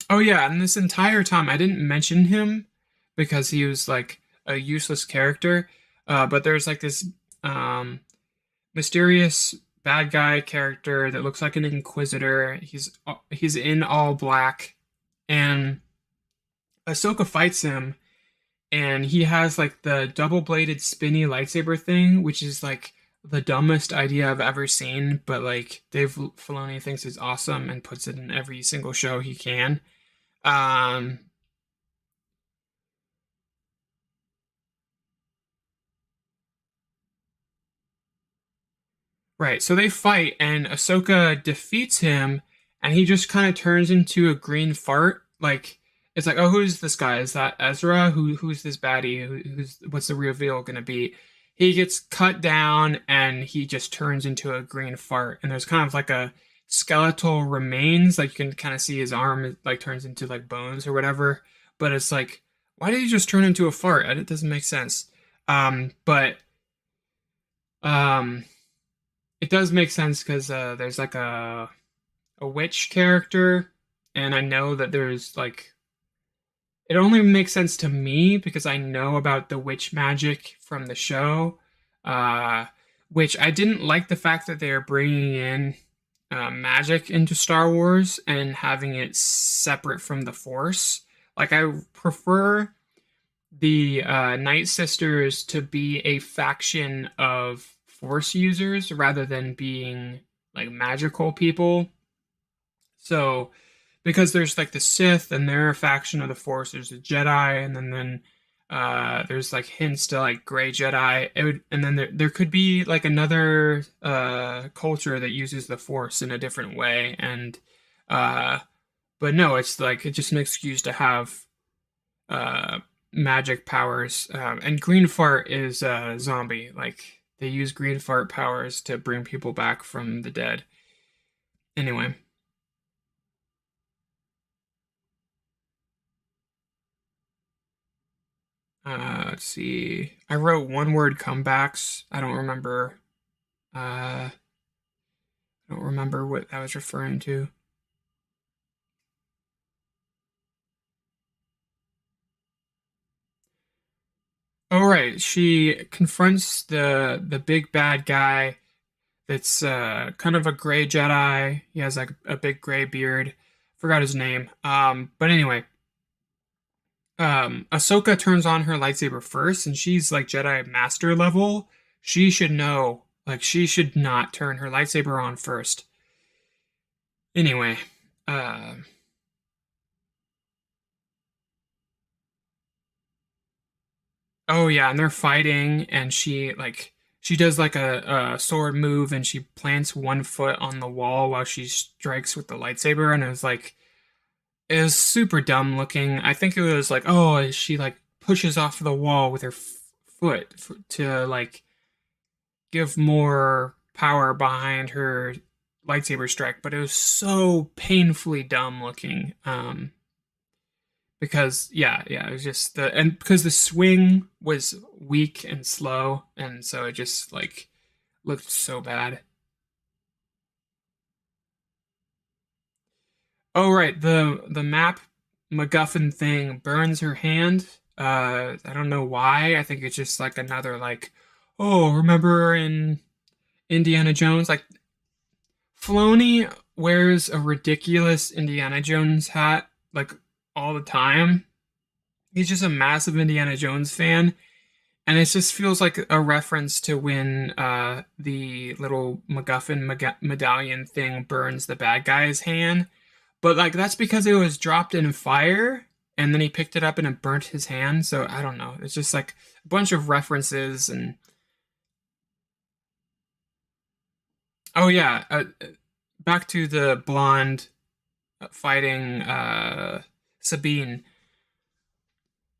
Oh yeah, and this entire time I didn't mention him because he was like a useless character. But there's like this um, mysterious bad guy character that looks like an inquisitor. He's in all black, and Ahsoka fights him, and he has like the double-bladed spinny lightsaber thing, which is like the dumbest idea I've ever seen, but like Dave Filoni thinks it's awesome and puts it in every single show he can. Um, right, so they fight, and Ahsoka defeats him, and he just kind of turns into a green fart. Like it's like, oh, who's this guy? Is that Ezra? Who's this baddie? Who's what's the reveal gonna be? He gets cut down, and he just turns into a green fart, and there's kind of like a skeletal remains, like you can kind of see his arm like turns into like bones or whatever. But it's like, why did he just turn into a fart? It doesn't make sense. But um, it does make sense because there's like a witch character and I know that there's like it only makes sense to me because I know about the witch magic from the show, uh, which I didn't like the fact that they are bringing in magic into Star Wars and having it separate from the Force. Like, I prefer the Night Sisters to be a faction of Force users rather than being like magical people. So, because there's like the Sith and they're a faction of the Force, there's the Jedi, and then there's like hints to like gray Jedi. And then there could be like another culture that uses the Force in a different way. And uh, but no, it's like it's just an excuse to have uh magic powers. And green fart is a zombie. Like they use green fart powers to bring people back from the dead. Anyway. Let's see. I wrote one word comebacks. Uh, I don't remember what I was referring to. Oh, right. She confronts the big bad guy that's kind of a gray Jedi. He has like a big gray beard. Forgot his name. But anyway, Ahsoka turns on her lightsaber first, and she's like Jedi Master level. She should know. Like she should not turn her lightsaber on first. Anyway, uh, oh yeah, and they're fighting, and she does like a sword move, and she plants one foot on the wall while she strikes with the lightsaber, and it was super dumb looking. I think it was like, oh, she like pushes off the wall with her foot to like give more power behind her lightsaber strike, but it was so painfully dumb looking. Because yeah, it was just the and because the swing was weak and slow, and so it just like looked so bad. Oh right, the map MacGuffin thing burns her hand. I don't know why. I think it's just like another like, oh, remember in Indiana Jones? Like Filoni wears a ridiculous Indiana Jones hat like all the time. He's just a massive Indiana Jones fan. And it just feels like a reference to when the little MacGuffin medallion thing burns the bad guy's hand. But like that's because it was dropped in fire and then he picked it up and it burnt his hand. So I don't know. It's just like a bunch of references and oh yeah, back to the blonde fighting Sabine.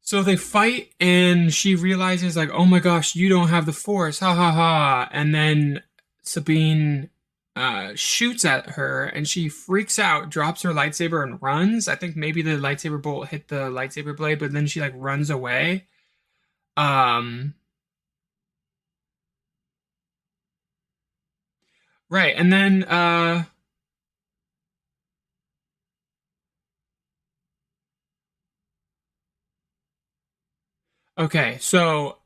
So they fight, and she realizes, like, oh my gosh, you don't have the force, ha ha ha. And then Sabine shoots at her, and she freaks out, drops her lightsaber, and runs. I think maybe the lightsaber bolt hit the lightsaber blade, but then she, like, runs away. Um, right. And then, okay, so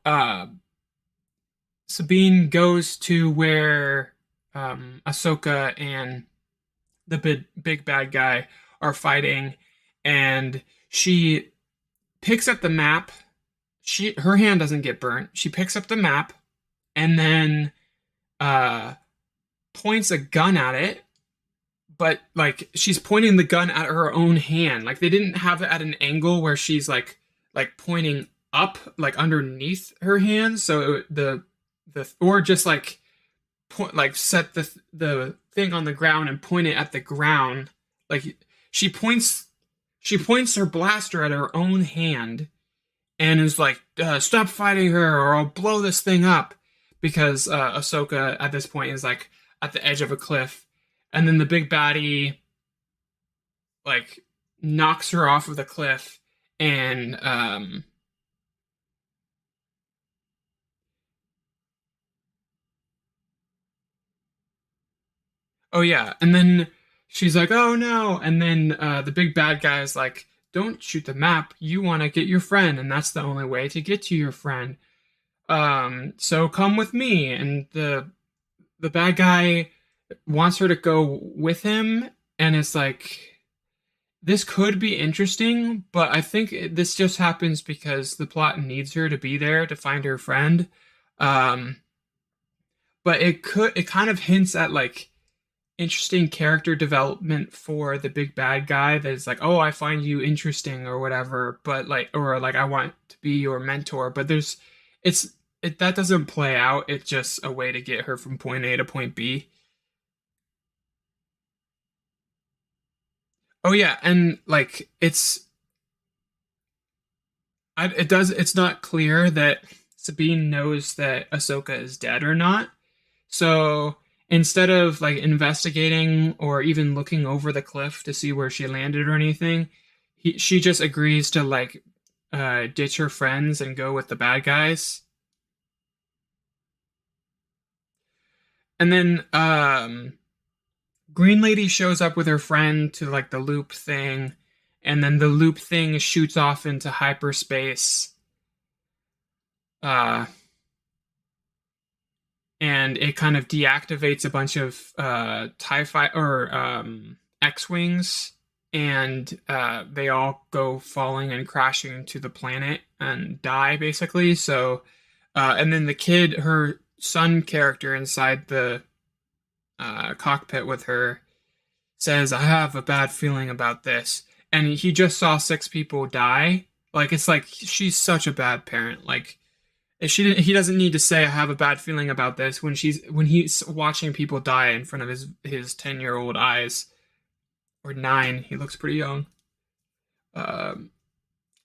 Sabine goes to where Ahsoka and the big bad guy are fighting, and she picks up the map. Her hand doesn't get burnt. She picks up the map and then uh points a gun at it, but like she's pointing the gun at her own hand. Like they didn't have it at an angle where she's like pointing up like underneath her hand, so the or just like point like set the thing on the ground and point it at the ground. Like she points she points her blaster at her own hand and is like, "Stop fighting her, or I'll blow this thing up." Because Ahsoka at this point is like at the edge of a cliff, and then the big baddie like knocks her off of the cliff, and oh yeah, and then she's like, "Oh no!" And then the big bad guy is like, "Don't shoot the map. You want to get your friend, and that's the only way to get to your friend. So come with me." And the bad guy wants her to go with him, and it's like this could be interesting, but I think this just happens because the plot needs her to be there to find her friend. Um, but it kind of hints at like interesting character development for the big bad guy that is like, oh, I find you interesting or whatever, but like, or like, I want to be your mentor. But it's, that doesn't play out. It's just a way to get her from point A to point B. Oh yeah, and like, it's not clear that Sabine knows that Ahsoka is dead or not. So instead of like investigating or even looking over the cliff to see where she landed or anything, she just agrees to like ditch her friends and go with the bad guys. And then Green Lady shows up with her friend to like the loop thing, and then the loop thing shoots off into hyperspace. Uh, and it kind of deactivates a bunch of TIE fight or X-wings, and they all go falling and crashing to the planet and die basically. So, and then the kid, her son character inside the cockpit with her, says, "I have a bad feeling about this," and he just saw six people die. Like it's like she's such a bad parent. Like he doesn't need to say I have a bad feeling about this when he's watching people die in front of his 10-year-old eyes, or 9. He looks pretty young. Um,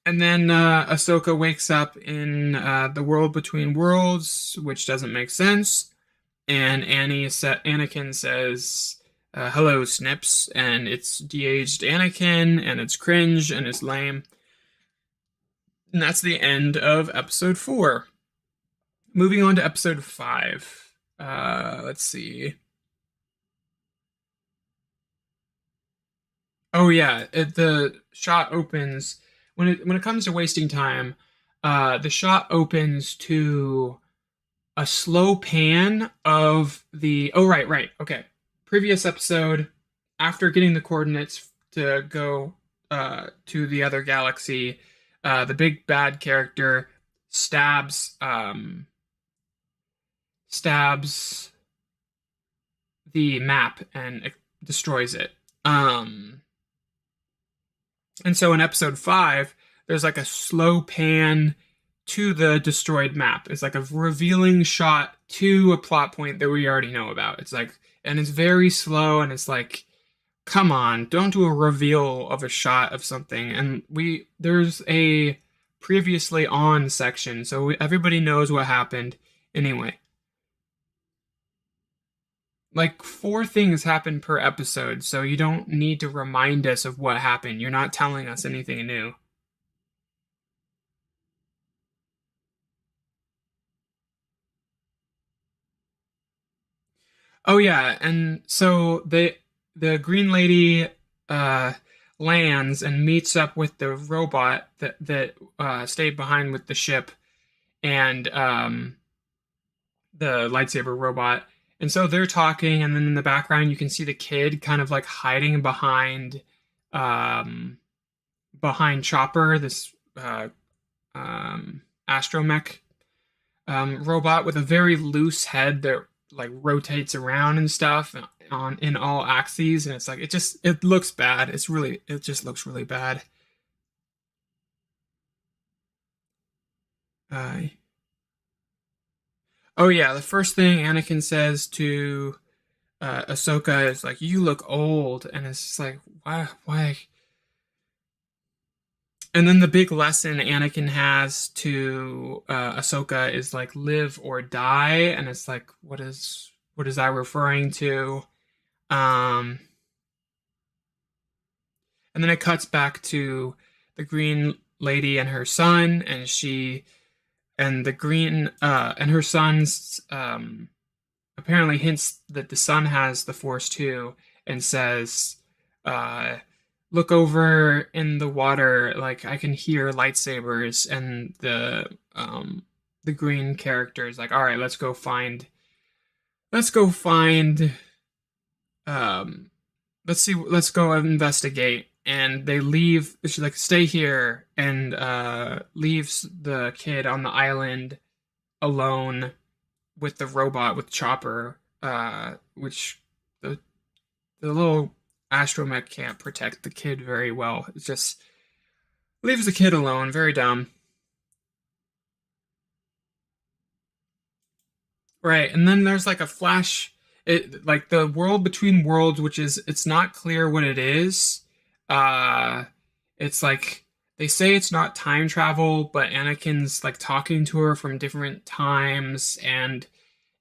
and then Ahsoka wakes up in the world between worlds, which doesn't make sense. And Anakin says, "Hello, Snips," and it's de-aged Anakin, and it's cringe, and it's lame. And that's the end of episode 4. Moving on to episode 5. Let's see. Oh yeah, the shot opens when it comes to wasting time. The shot opens to a slow pan of the. Oh right, okay. Previous episode, after getting the coordinates to go to the other galaxy, the big bad character stabs the map and it destroys it. And so in episode 5, there's like a slow pan to the destroyed map. It's like a revealing shot to a plot point that we already know about. It's like, and it's very slow, and it's like, come on, don't do a reveal of a shot of something. And there's a previously on section, so everybody knows what happened anyway. Like 4 things happen per episode, so you don't need to remind us of what happened. You're not telling us anything new. Oh yeah, and so the Green Lady uh lands and meets up with the robot that stayed behind with the ship, and the lightsaber robot. And so they're talking, and then in the background you can see the kid kind of like hiding um behind Chopper, this astromech robot with a very loose head that like rotates around and stuff on in all axes, and it's like it looks bad. It just looks really bad. Uh, oh yeah, the first thing Anakin says to Ahsoka is like, "You look old," and it's just like, why? And then the big lesson Anakin has to Ahsoka is like live or die, and it's like, what is I referring to? Um, and then it cuts back to the Green Lady and her son, and the Green and her son's apparently hints that the son has the Force too, and says uh, look over in the water, like I can hear lightsabers, and the green characters like, all right, let's go find um let's go investigate. And they leave. She's like, stay here, and leaves the kid on the island alone with the robot with Chopper, which the little astromech can't protect the kid very well. It just leaves the kid alone. Very dumb. Right, and then there's like a flash, it like the world between worlds, which is it's not clear what it is. Uh it's like they say it's not time travel, but Anakin's like talking to her from different times, and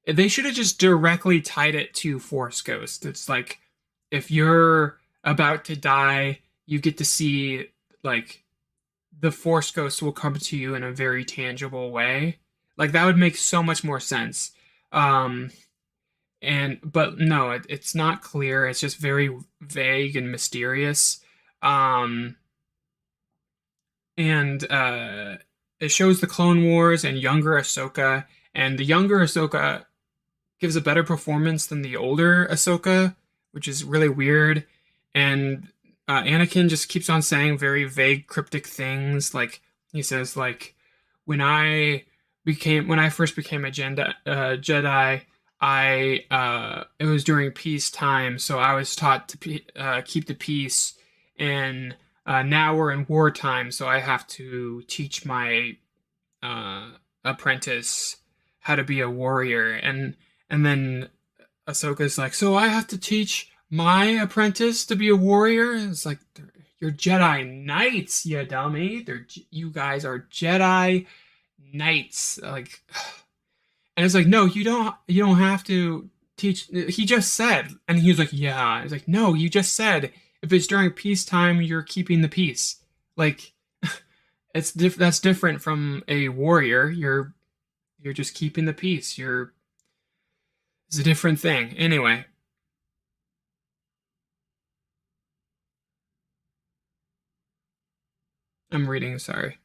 they should have just directly tied it to Force Ghost. It's like if you're about to die, you get to see like the Force Ghost will come to you in a very tangible way. Like that would make so much more sense. Um, and but no, it's not clear. It's just very vague and mysterious. Um, and it shows the Clone Wars and younger Ahsoka, and the younger Ahsoka gives a better performance than the older Ahsoka, which is really weird. And Anakin just keeps on saying very vague, cryptic things. Like he says, like when I first became a Jedi, I it was during peacetime, so I was taught to keep the peace, and now we're in wartime, so I have to teach my uh, apprentice how to be a warrior. And then Ahsoka's like, so I have to teach my apprentice to be a warrior? And it's like, you're Jedi Knights, you dummy. You guys are Jedi Knights. Like, and it's like, no, you don't have to teach. He just said, and he was like, yeah. It's like, no, you just said if it's during peacetime, you're keeping the peace. Like, that's different from a warrior. You're just keeping the peace. It's a different thing. Anyway, I'm reading, sorry.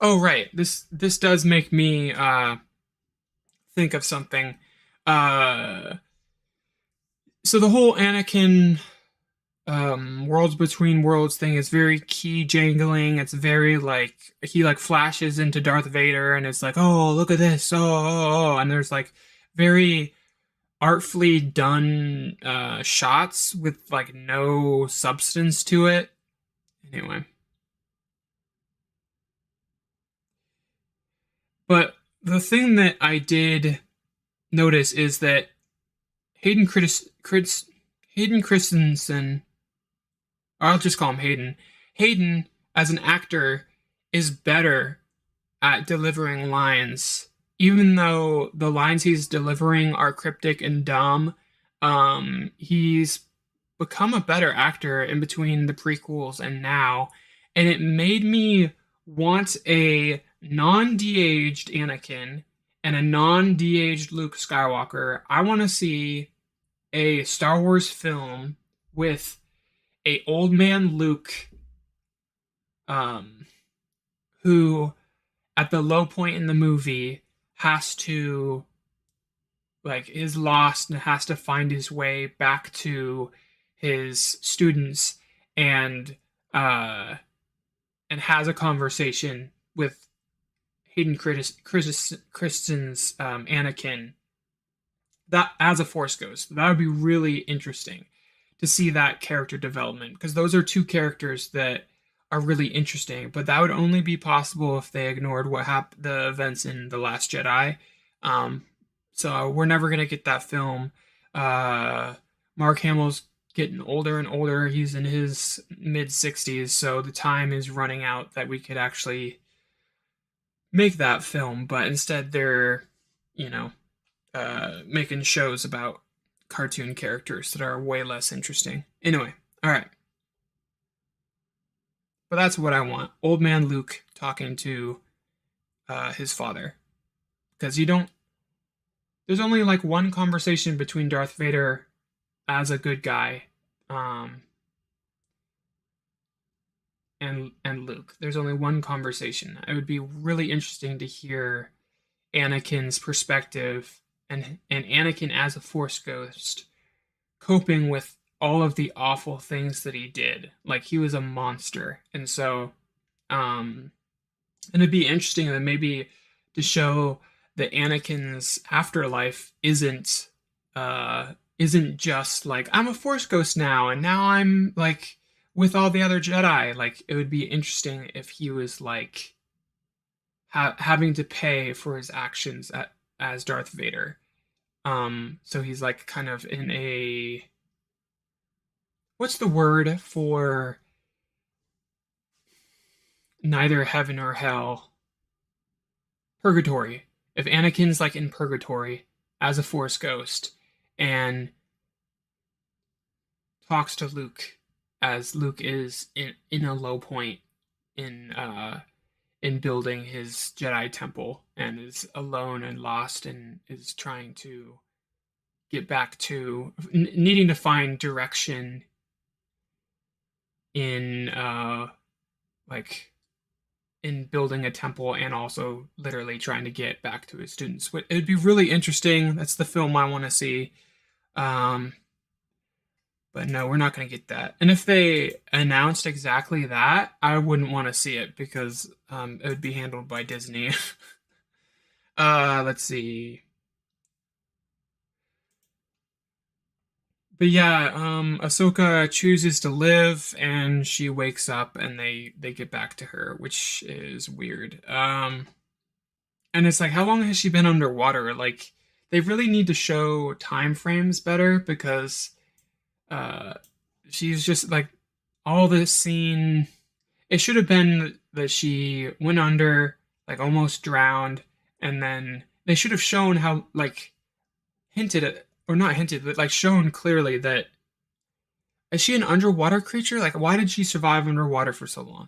Oh, right. This does make me think of something. Uh so the whole Anakin worlds between worlds thing is very key jangling. It's very like he like flashes into Darth Vader and it's like, "Oh, look at this." Oh. And there's like very artfully done shots with like no substance to it. Anyway, but the thing that I did notice is that Hayden Hayden Christensen, or I'll just call him Hayden. Hayden, as an actor, is better at delivering lines, even though the lines he's delivering are cryptic and dumb. He's become a better actor in between the prequels and now, and it made me want a non-de-aged Anakin and a non-de-aged Luke Skywalker. I want to see a Star Wars film with a old man Luke, um, who at the low point in the movie has to like is lost and has to find his way back to his students, and uh and has a conversation with Christensen's Anakin, that as a Force Ghost. That would be really interesting to see that character development, because those are two characters that are really interesting. But that would only be possible if they ignored what happened, the events in The Last Jedi. Um, so we're never gonna get that film. Mark Hamill's getting older and older. He's in his mid 60s, so the time is running out that we could actually make that film. But instead, they're, you know, making shows about cartoon characters that are way less interesting. Anyway, all right. But that's what I want. Old man Luke talking to his father. Because you don't. there's only like one conversation between Darth Vader as a good guy, um, and Luke. There's only one conversation. It would be really interesting to hear Anakin's perspective and Anakin as a Force ghost coping with all of the awful things that he did. Like he was a monster, and so um, and it'd be interesting that maybe to show that Anakin's afterlife isn't just like I'm a Force ghost now, and now I'm like with all the other Jedi. Like it would be interesting if he was like having to pay for his actions as Darth Vader. So he's like kind of in a what's the word for neither heaven or hell? Purgatory. If Anakin's like in purgatory as a Force ghost and talks to Luke as Luke is in a low point in building his Jedi temple and is alone and lost and is trying to get back to needing to find direction in like in building a temple and also literally trying to get back to his students. It would be really interesting. That's the film I want to see. Um, but no, we're not going to get that. And if they announced exactly that, I wouldn't want to see it because it would be handled by Disney. Let's see. But yeah, Ahsoka chooses to live, and she wakes up, and they get back to her, which is weird. And it's like, how long has she been underwater? Like, they really need to show time frames better because uh, she's just like all this scene. It should have been that she went under, like almost drowned, and then they should have shown how, like, hinted at, or not hinted, but like shown clearly that is she an underwater creature? Like, why did she survive underwater for so long?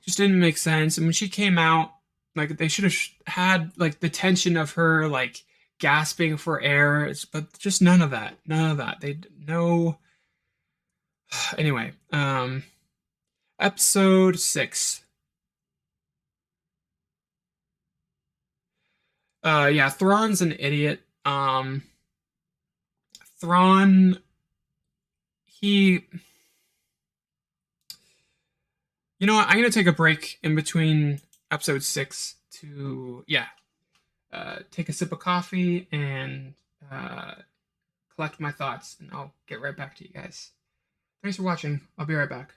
Just didn't make sense. And when she came out, like they should have had like the tension of her like gasping for air, but just none of that. None of that. They no. Anyway, episode 6. Yeah, Thrawn's an idiot. Thrawn, he, you know what? I'm gonna take a break in between episode 6 to yeah, take a sip of coffee and uh, collect my thoughts, and I'll get right back to you guys. Thanks for watching. I'll be right back.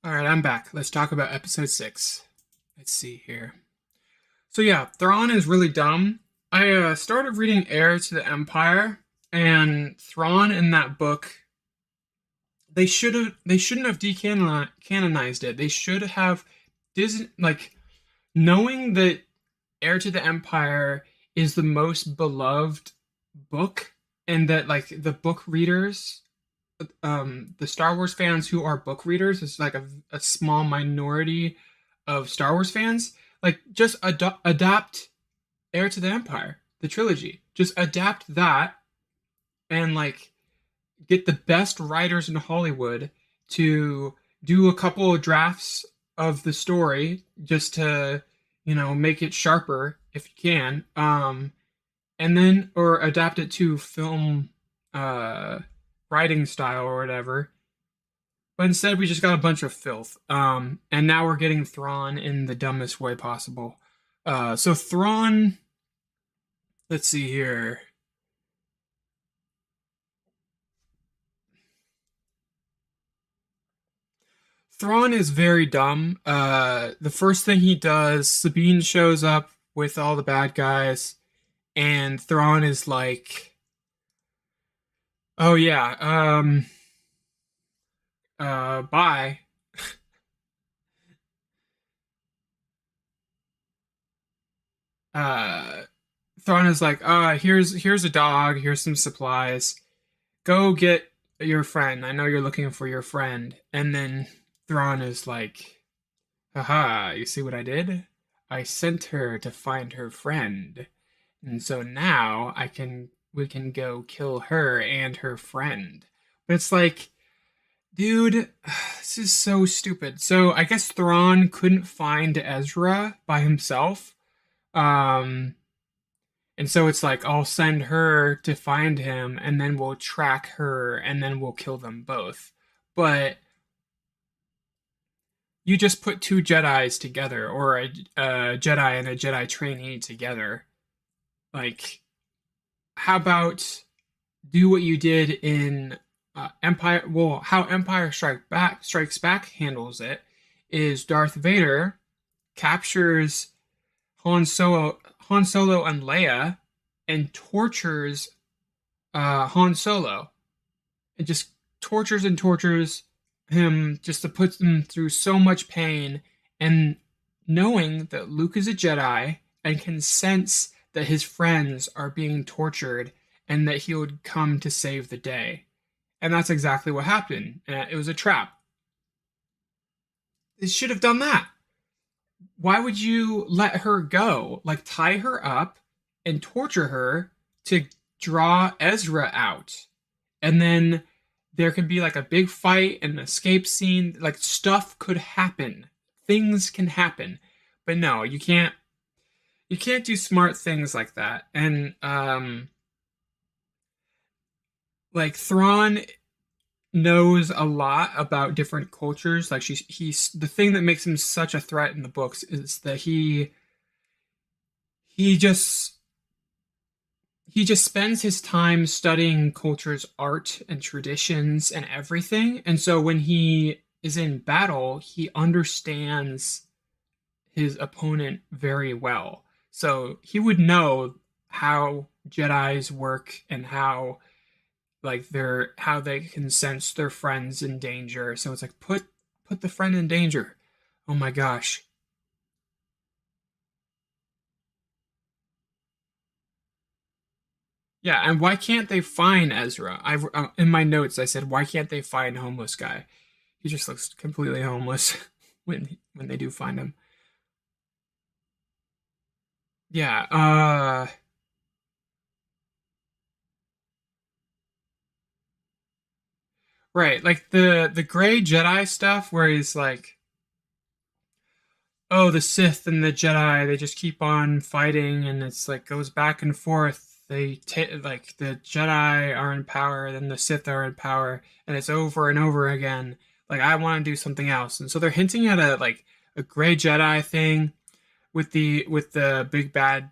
All right, I'm back. Let's talk about episode 6. Let's see here. So yeah, Thrawn is really dumb. I started reading Heir to the Empire, and Thrawn in that book, they shouldn't have decanonized it. They should have Disney, like, knowing that Heir to the Empire is the most beloved book, and that like the book readers, the Star Wars fans who are book readers is like a small minority of Star Wars fans. Like, just adapt Heir to the Empire, the trilogy. Just adapt that, and like get the best writers in Hollywood to do a couple of drafts of the story just to, make it sharper if you can. And then, or adapt it to film writing style or whatever. But instead, we just got a bunch of filth. And now we're getting Thrawn in the dumbest way possible. So Thrawn, let's see here. Thrawn is very dumb. The first thing he does, Sabine shows up with all the bad guys, and Thrawn is like, "Oh yeah, bye." Uh, Thrawn is like, here's a dog, here's some supplies. Go get your friend. I know you're looking for your friend." And then Thrawn is like, haha, you see what I did? I sent her to find her friend. And so now we can go kill her and her friend. But it's like, dude, this is so stupid. So I guess Thrawn couldn't find Ezra by himself. Um, and so it's like, I'll send her to find him, and then we'll track her, and then we'll kill them both. But you just put two Jedis together, or a Jedi and a Jedi trainee together. Like, how about do what you did in Empire? Well, how Empire Strikes Back handles it is Darth Vader captures Han Solo and Leia, and tortures Han Solo. It just tortures and tortures him just to put him through so much pain, and knowing that Luke is a Jedi and can sense that his friends are being tortured and that he would come to save the day. And that's exactly what happened. It was a trap. They should have done that. Why would you let her go? Like, tie her up and torture her to draw Ezra out. And then there could be like a big fight and an escape scene. Like, stuff could happen. Things can happen. But no, you can't do smart things like that. And like, Thrawn knows a lot about different cultures. Like, he's the thing that makes him such a threat in the books is that he just he just spends his time studying culture's art and traditions and everything. And so when he is in battle, he understands his opponent very well. So he would know how Jedi's work and how they can sense their friends in danger. So it's like, put the friend in danger. Oh my gosh. Yeah, and why can't they find Ezra? I in my notes I said, why can't they find homeless guy? He just looks completely homeless when they do find him. Yeah, right, like the gray Jedi stuff where he's like, oh, the Sith and the Jedi, they just keep on fighting, and it's like goes back and forth. Like the Jedi are in power, then the Sith are in power, and it's over and over again. Like, I want to do something else, and so they're hinting at a gray Jedi thing with the big bad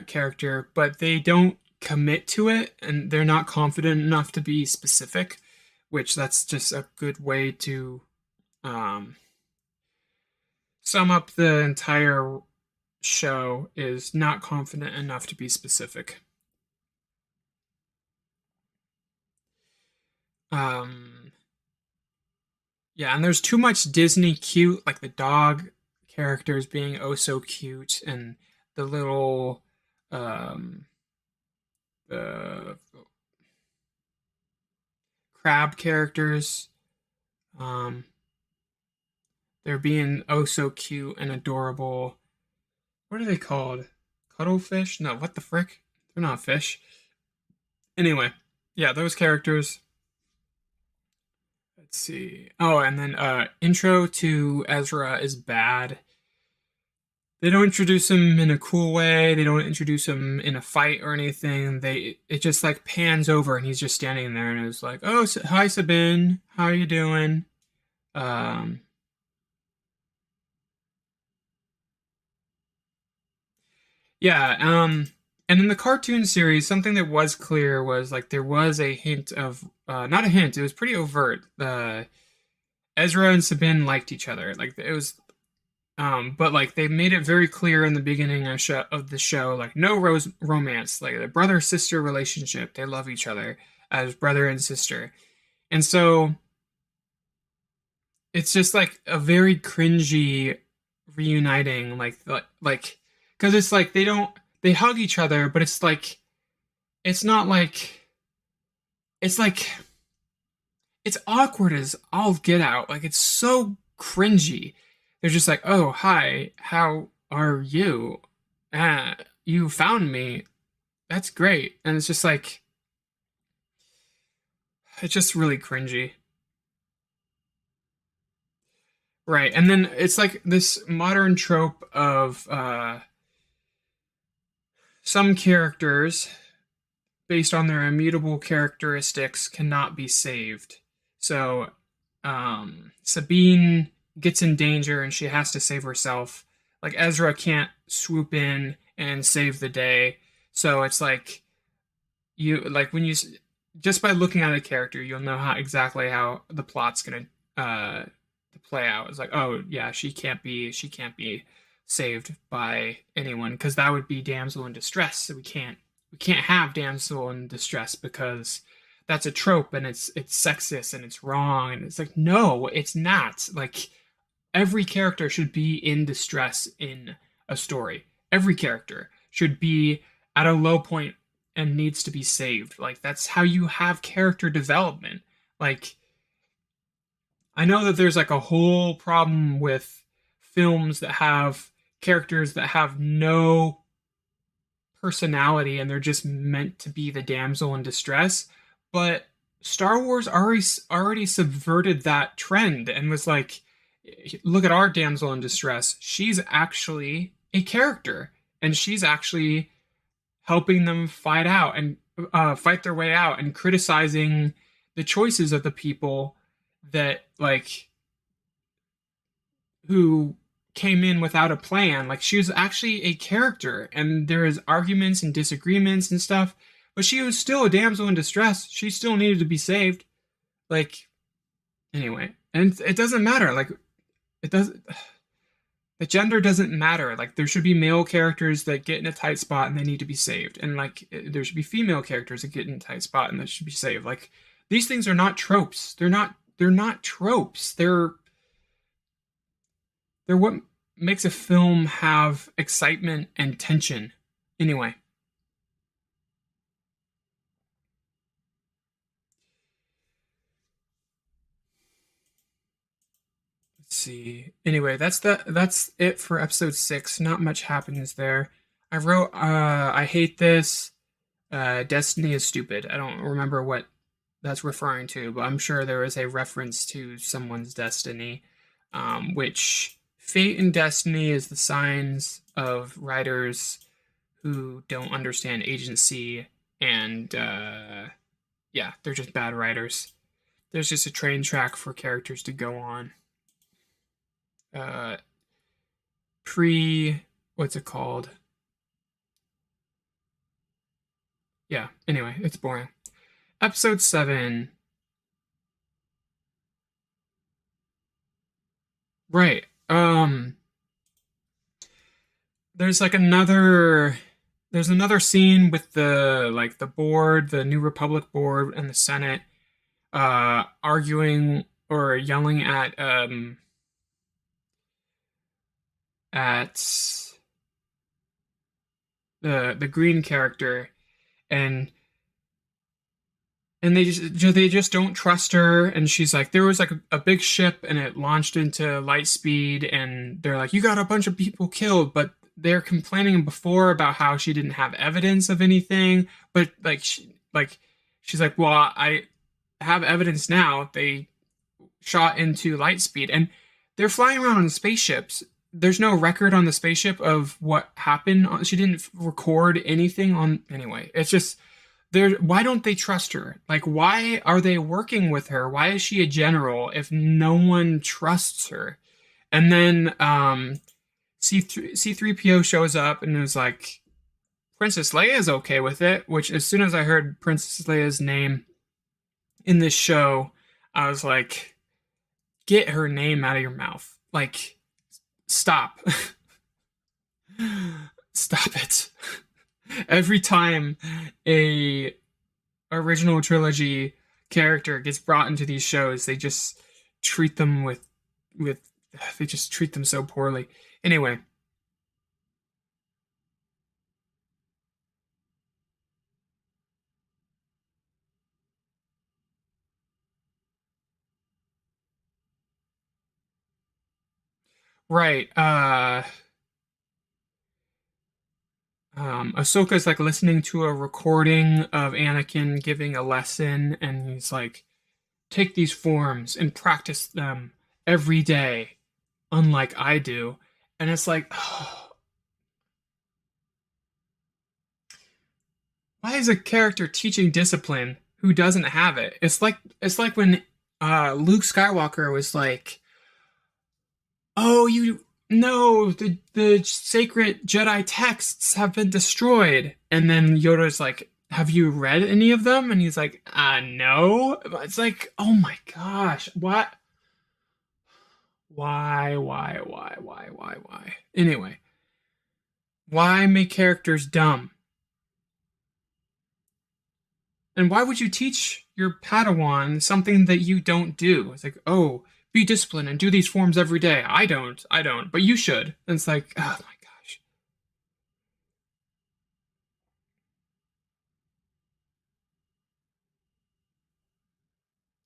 character, but they don't commit to it, and they're not confident enough to be specific. Which that's just a good way to um, sum up the entire show is not confident enough to be specific. Um, yeah, and there's too much Disney cute, like the dog characters being oh so cute, and the little um, the crab characters. Um, they're being oh so cute and adorable. What are they called? Cuttlefish? No, what the frick? They're not fish. Anyway, yeah, those characters. Let's see. Oh, and then intro to Ezra is bad. They don't introduce him in a cool way. They don't introduce him in a fight or anything. It just like pans over and he's just standing there and it's like, "Oh, hi Sabine. How are you doing?" Um yeah, and in the cartoon series, something that was clear was like there was a hint of not a hint, it was pretty overt. Ezra and Sabine liked each other. Like it was but like they made it very clear in the beginning of the show, like no romance, like a brother sister relationship. They love each other as brother and sister, and so it's just like a very cringy reuniting, like because it's like they hug each other, but it's like it's not like it's like it's awkward as all get out. Like it's so cringy. They're just like, "Oh, hi, how are you? You found me. That's great." And it's just like it's just really cringy. Right. And then it's like this modern trope of some characters based on their immutable characteristics cannot be saved. So Sabine gets in danger and she has to save herself. Like Ezra can't swoop in and save the day. So it's like you like when you just by looking at a character, you'll know how exactly how the plot's gonna to play out. It's like, oh yeah, she can't be saved by anyone because that would be damsel in distress. So we can't have damsel in distress because that's a trope and it's sexist and it's wrong and it's like no, it's not. Like every character should be in distress in a story. Every character should be at a low point and needs to be saved. Like that's how you have character development. Like I know that there's like a whole problem with films that have characters that have no personality and they're just meant to be the damsel in distress, but Star Wars already subverted that trend and was like, look at our damsel in distress. She's actually a character, and she's actually helping them fight their way out, and criticizing the choices of the people that like who came in without a plan. Like she was actually a character, and there is arguments and disagreements and stuff, but she was still a damsel in distress. She still needed to be saved. Like anyway, and it doesn't matter. Like it doesn't. The gender doesn't matter. Like there should be male characters that get in a tight spot and they need to be saved, and like there should be female characters that get in a tight spot and they should be saved. Like these things are not tropes. They're not. They're not tropes. They're what makes a film have excitement and tension. Anyway, let's see. Anyway, that's it for episode 6. Not much happens there. I wrote I hate this. Destiny is stupid. I don't remember what that's referring to, but I'm sure there is a reference to someone's destiny, which fate and destiny is the signs of writers who don't understand agency, and yeah, they're just bad writers. There's just a train track for characters to go on. Uh, what's it called? Yeah, anyway, it's boring. Episode 7. Right. There's like another there's another scene with the like the board, the New Republic board and the Senate arguing or yelling at the green character, and they just don't trust her, and she's like, there was like a big ship and it launched into light speed, and they're like, you got a bunch of people killed, but they're complaining before about how she didn't have evidence of anything, but she's like, well, I have evidence now. They shot into light speed, and they're flying around on spaceships. There's no record on the spaceship of what happened. She didn't record anything on. Anyway, it's just there. Why don't they trust her? Like, why are they working with her? Why is she a general if no one trusts her? And then C3PO shows up and is like, Princess Leia is okay with it. Which, as soon as I heard Princess Leia's name in this show, I was like, get her name out of your mouth. Like, stop. Stop it. Every time a original trilogy character gets brought into these shows, they just treat them with they just treat them so poorly. Anyway, right. Ahsoka's like listening to a recording of Anakin giving a lesson, and he's like, take these forms and practice them every day, unlike I do. And it's like, oh, why is a character teaching discipline who doesn't have it? It's like when Luke Skywalker was like, "Oh, you no, the sacred Jedi texts have been destroyed," and then Yoda's like, "Have you read any of them?" And he's like, no." It's like, oh my gosh, what? Why? Anyway, why make characters dumb? And why would you teach your Padawan something that you don't do? It's like, oh, be disciplined and do these forms every day. I don't, but you should. And it's like, oh my gosh.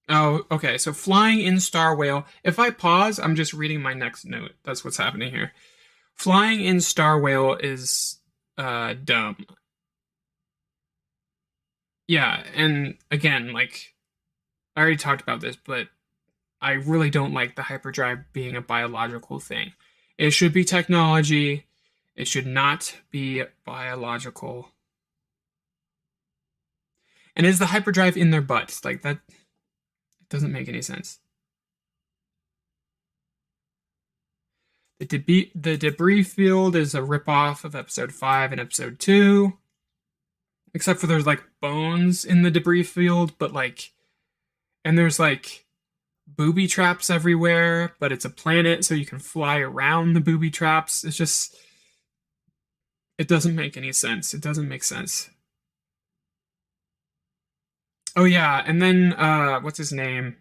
Oh, okay. So flying in Star Whale. If I pause, I'm just reading my next note. That's what's happening here. Flying in Star Whale is dumb. Yeah, and again, like I already talked about this, but I really don't like the hyperdrive being a biological thing. It should be technology. It should not be biological. And is the hyperdrive in their butts? Like that doesn't make any sense. The debris field is a ripoff of episode 5 and episode 2. Except for there's like bones in the debris field, but like and there's like booby traps everywhere, but it's a planet, so you can fly around the booby traps. It's just it doesn't make any sense. It doesn't make sense. Oh yeah, and then what's his name?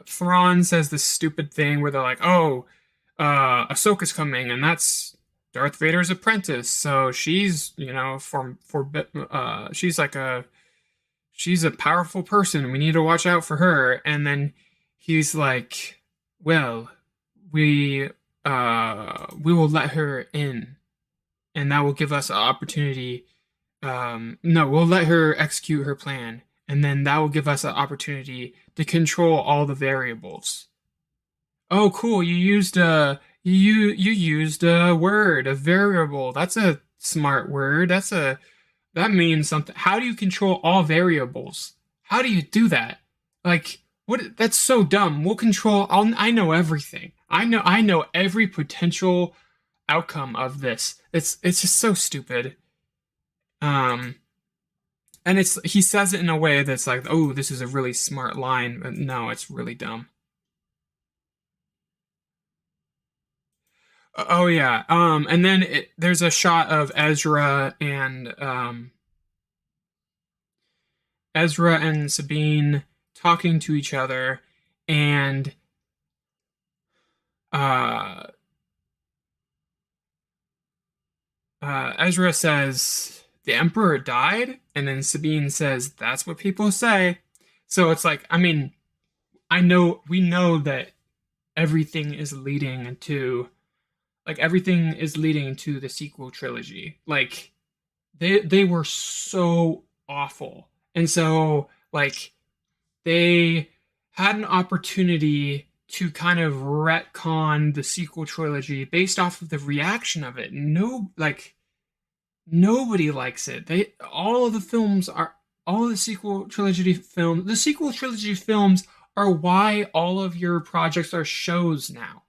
Thrawn says this stupid thing where they're like, "Oh, Ahsoka's coming, and that's Darth Vader's apprentice. So she's, she's like she's a powerful person. We need to watch out for her." And then he's like, "Well, we will let her in, and that will give us an opportunity. No, we'll let her execute her plan, and then that will give us an opportunity to control all the variables." Oh, cool! You used a word, a variable. That's a smart word. That means something. How do you control all variables? How do you do that? Like, what? That's so dumb. We'll control. I know everything. I know every potential outcome of this. It's just so stupid. Um, and he says it in a way that's like, oh, this is a really smart line, but no, it's really dumb. Oh yeah. And then there's a shot of Ezra and Sabine talking to each other, and uh, Ezra says the Emperor died, and then Sabine says that's what people say. So it's like, I mean, we know that everything is leading to everything is leading to the sequel trilogy. Like they were so awful. And so like they had an opportunity to kind of retcon the sequel trilogy based off of the reaction of it. No, like nobody likes it. They all of the films are all of the sequel trilogy films are why all of your projects are shows now.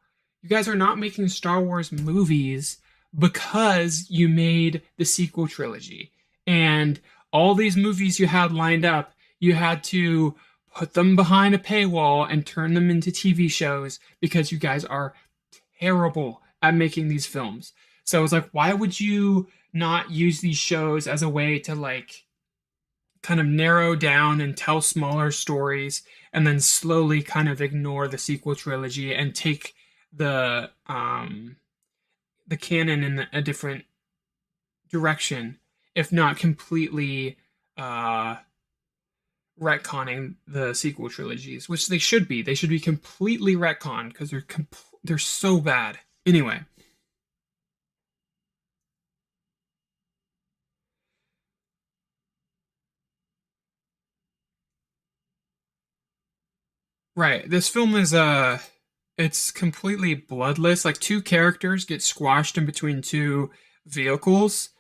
You guys are not making Star Wars movies because you made the sequel trilogy. And all these movies you had lined up, you had to put them behind a paywall and turn them into TV shows because you guys are terrible at making these films. So it's like, why would you not use these shows as a way to like kind of narrow down and tell smaller stories and then slowly kind of ignore the sequel trilogy and take the canon in a different direction, if not completely uh retconning the sequel trilogies, which they should be. They should be completely retconned because they're so bad. Anyway, right. This film is it's completely bloodless. Like two characters get squashed in between two vehicles.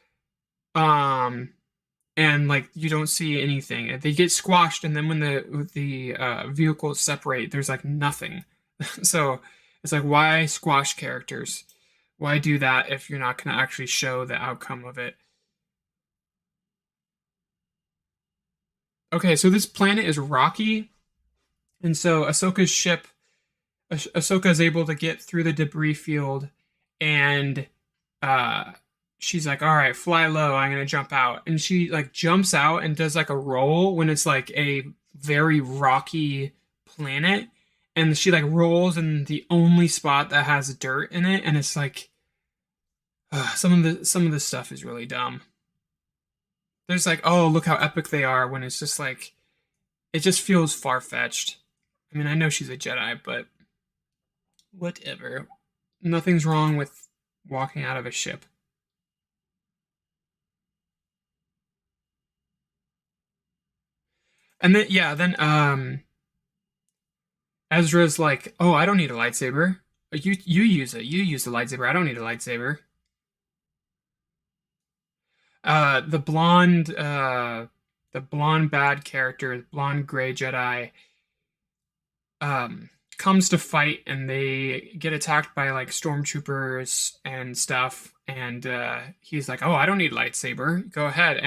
Um and like you don't see anything. They get squashed and then when the vehicles separate, there's like nothing. So it's like why squash characters? Why do that if you're not going to actually show the outcome of it? Okay, so this planet is rocky, and so Ahsoka is able to get through the debris field, and uh, she's like, "All right, fly low. I'm gonna jump out." And she like jumps out and does like a roll when it's like a very rocky planet, and she like rolls in the only spot that has dirt in it, and it's like some of the stuff is really dumb. There's like, oh, look how epic they are when it's just like it just feels far-fetched. I mean, I know she's a Jedi, but whatever. Nothing's wrong with walking out of a ship. And then yeah, then Ezra's like, "Oh, I don't need a lightsaber. You use it. You use the lightsaber. I don't need a lightsaber." The blonde bad character, the blonde gray Jedi, comes to fight, and they get attacked by like stormtroopers and stuff. And he's like, "Oh, I don't need a lightsaber. Go ahead."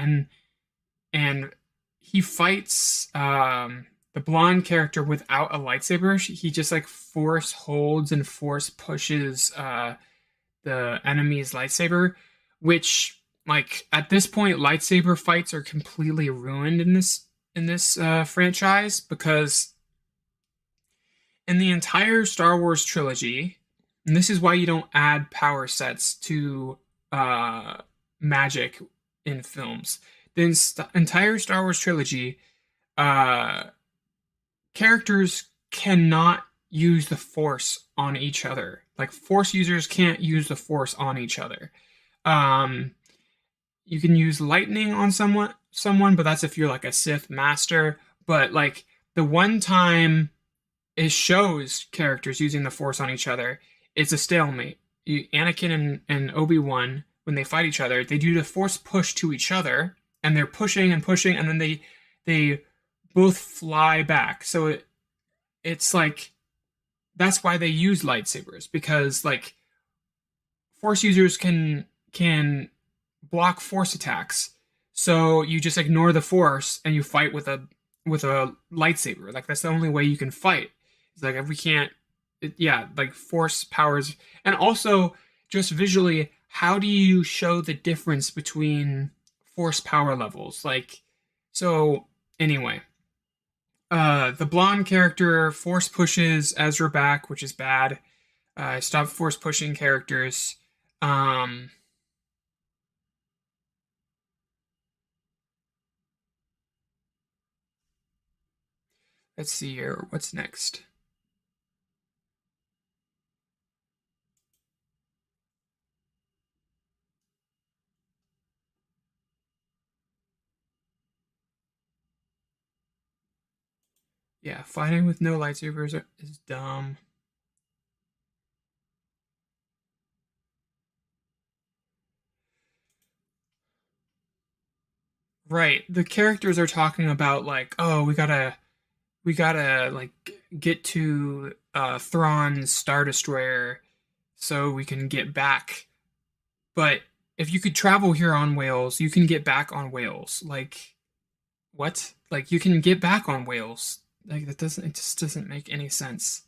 And he fights the blonde character without a lightsaber. He just like force holds and force pushes the enemy's lightsaber, which like at this point lightsaber fights are completely ruined in this franchise because in the entire Star Wars trilogy, and this is why you don't add power sets to uh, magic in films. The entire Star Wars trilogy, uh, characters cannot use the Force on each other. Like Force users can't use the Force on each other. Um, you can use lightning on someone, but that's if you're like a Sith master. But like the one time it shows characters using the Force on each other, it's a stalemate. Anakin and Obi-Wan, when they fight each other, they do the Force push to each other, and they're pushing and pushing, and then they both fly back. So it's like that's why they use lightsabers because like Force users can block Force attacks. So you just ignore the Force and you fight with a lightsaber. Like that's the only way you can fight. It's like if we can't, yeah, like Force powers, and also just visually, how do you show the difference between force power levels? Like, so anyway, the blonde character force pushes Ezra back, which is bad. Stop force pushing characters. Um, let's see here. What's next? Yeah, fighting with no lightsabers is dumb. Right. The characters are talking about like, oh, we gotta like get to Thrawn's Star Destroyer so we can get back. But if you could travel here on Wales, you can get back on Wales. Like what? Like you can get back on Wales. Like that doesn't it just doesn't make any sense.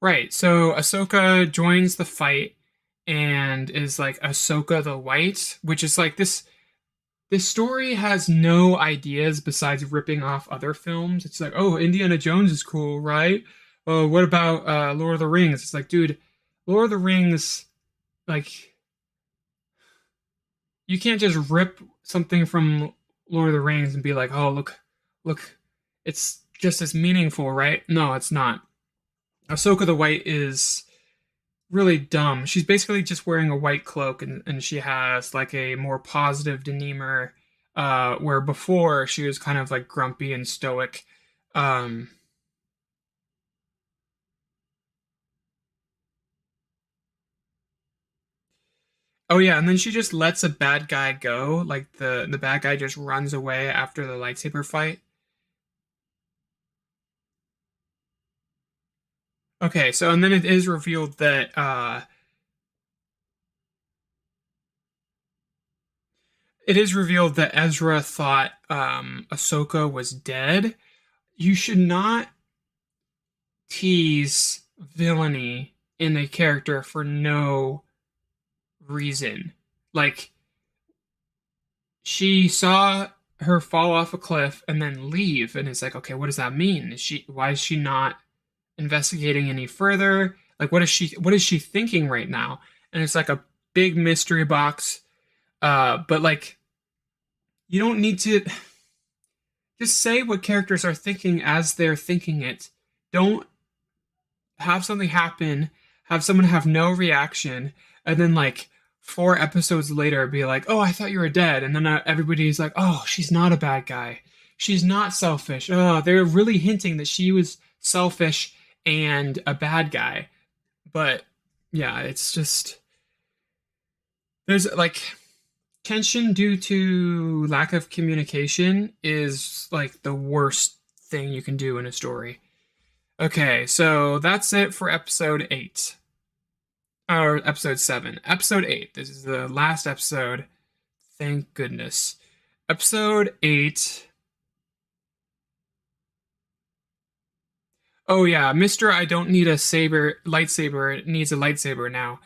Right. So Ahsoka joins the fight and is like Ahsoka the White, which is like this story has no ideas besides ripping off other films. It's like, oh, Indiana Jones is cool, right? Oh, what about Lord of the Rings? It's like, dude, Lord of the Rings, like, you can't just rip something from Lord of the Rings and be like, oh, look, it's just as meaningful, right? No, it's not. Ahsoka the White is really dumb. She's basically just wearing a white cloak and she has like a more positive demeanor, where before she was kind of like grumpy and stoic. Um, oh yeah, and then she just lets a bad guy go. Like the bad guy just runs away after the lightsaber fight. Okay, so and then it is revealed that Ezra thought Ahsoka was dead. You should not tease villainy in a character for no reason. Like she saw her fall off a cliff and then leave, and it's like, okay, what does that mean? Why is she not investigating any further? Like what is she thinking right now? And it's like a big mystery box. But like you don't need to just say what characters are thinking as they're thinking it. Don't have something happen, have someone have no reaction, and then like 4 episodes later be like, "Oh, I thought you were dead," and then everybody's like, "Oh, she's not a bad guy. She's not selfish." Oh, they're really hinting that she was selfish and a bad guy. But yeah, it's just there's like tension due to lack of communication is like the worst thing you can do in a story. Okay, so that's it for episode 8. Or episode 7. Episode 8. This is the last episode. Thank goodness. Episode 8. Oh yeah, Mr. I don't need a saber lightsaber needs a lightsaber now.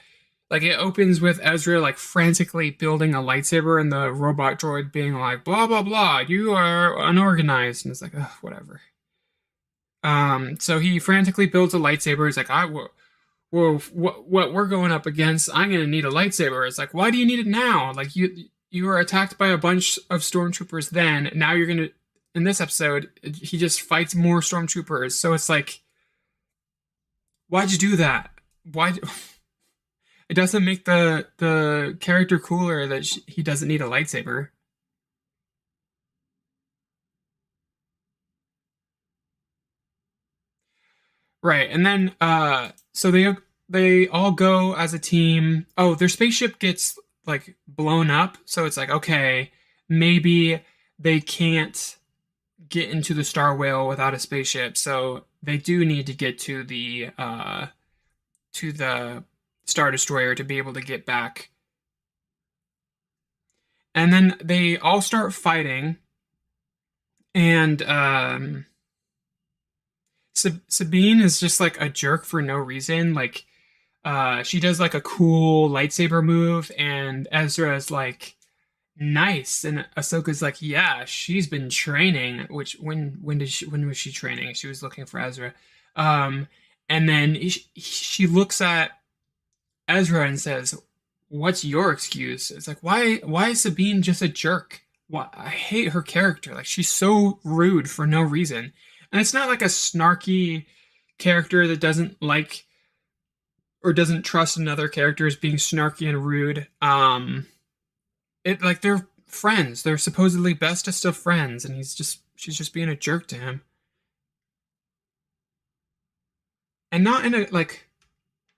Like it opens with Ezra like frantically building a lightsaber and the robot droid being like blah blah blah, you are unorganized, and it's like, ugh, whatever. So he frantically builds a lightsaber. He's like, well, what we're going up against, I'm gonna need a lightsaber. It's like, why do you need it now? Like you were attacked by a bunch of stormtroopers then. Now you're gonna in this episode he just fights more stormtroopers. So it's like, why'd you do that? Why? It doesn't make the character cooler that he doesn't need a lightsaber. Right, and then so they all go as a team. Oh, their spaceship gets like blown up, so it's like, okay, maybe they can't get into the Star Whale without a spaceship, so they do need to get to the Star Destroyer to be able to get back. And then they all start fighting, and Sabine is just like a jerk for no reason. Like, she does like a cool lightsaber move, and Ezra is like, nice. And Ahsoka's like, yeah, she's been training. Which when was she training? She was looking for Ezra. Um, and then she looks at Ezra and says, "What's your excuse?" It's like, why is Sabine just a jerk? Why, I hate her character. Like, she's so rude for no reason. And it's not like a snarky character that doesn't like or doesn't trust another character as being snarky and rude. It like they're friends. They're supposedly bestest of friends, and she's just being a jerk to him. And not in a like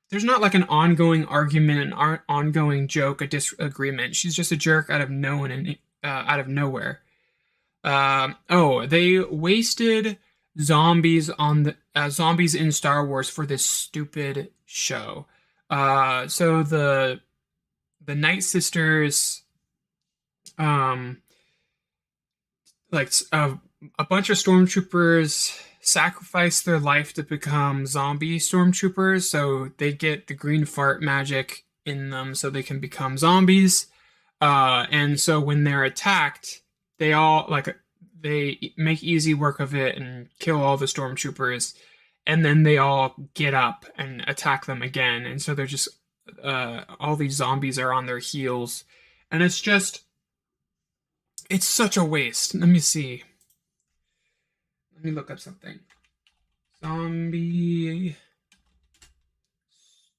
there's not like an ongoing argument, an ongoing joke, a disagreement. She's just a jerk out of no one and out of nowhere. Oh, they wasted zombies in Star Wars for this stupid show. So the Night Sisters, um, like a bunch of stormtroopers sacrifice their life to become zombie stormtroopers, so they get the green fart magic in them so they can become zombies. And so when they're attacked, they all like they make easy work of it and kill all the stormtroopers, and then they all get up and attack them again. And so they're just all these zombies are on their heels, and it's such a waste. Let me see. Let me look up something. Zombie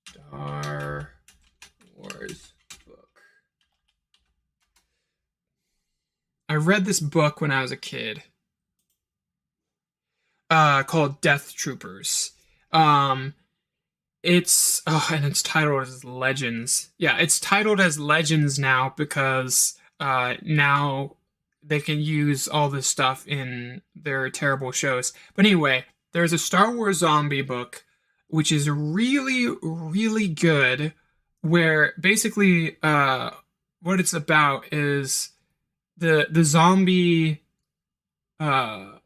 Star Wars book. I read this book when I was a kid, called Death Troopers. Um, and it's titled as Legends. Yeah, it's titled as Legends now because now they can use all this stuff in their terrible shows. But anyway, there's a Star Wars zombie book which is really, really good, where basically what it's about is the zombie uh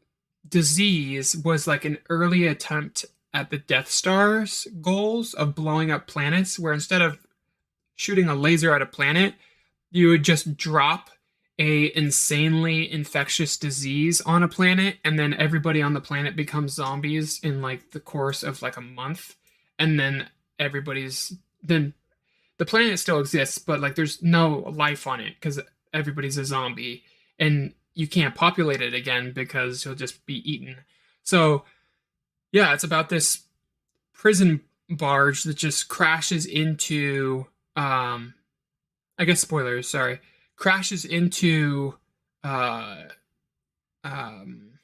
disease was like an early attempt at the Death Star's goals of blowing up planets, where instead of shooting a laser at a planet, you would just drop a insanely infectious disease on a planet, and then everybody on the planet becomes zombies in like the course of like a month. And then the planet still exists, but like there's no life on it because everybody's a zombie, and you can't populate it again because you'll just be eaten. So yeah, it's about this prison barge that just crashes into I guess spoilers, sorry, crashes into uh um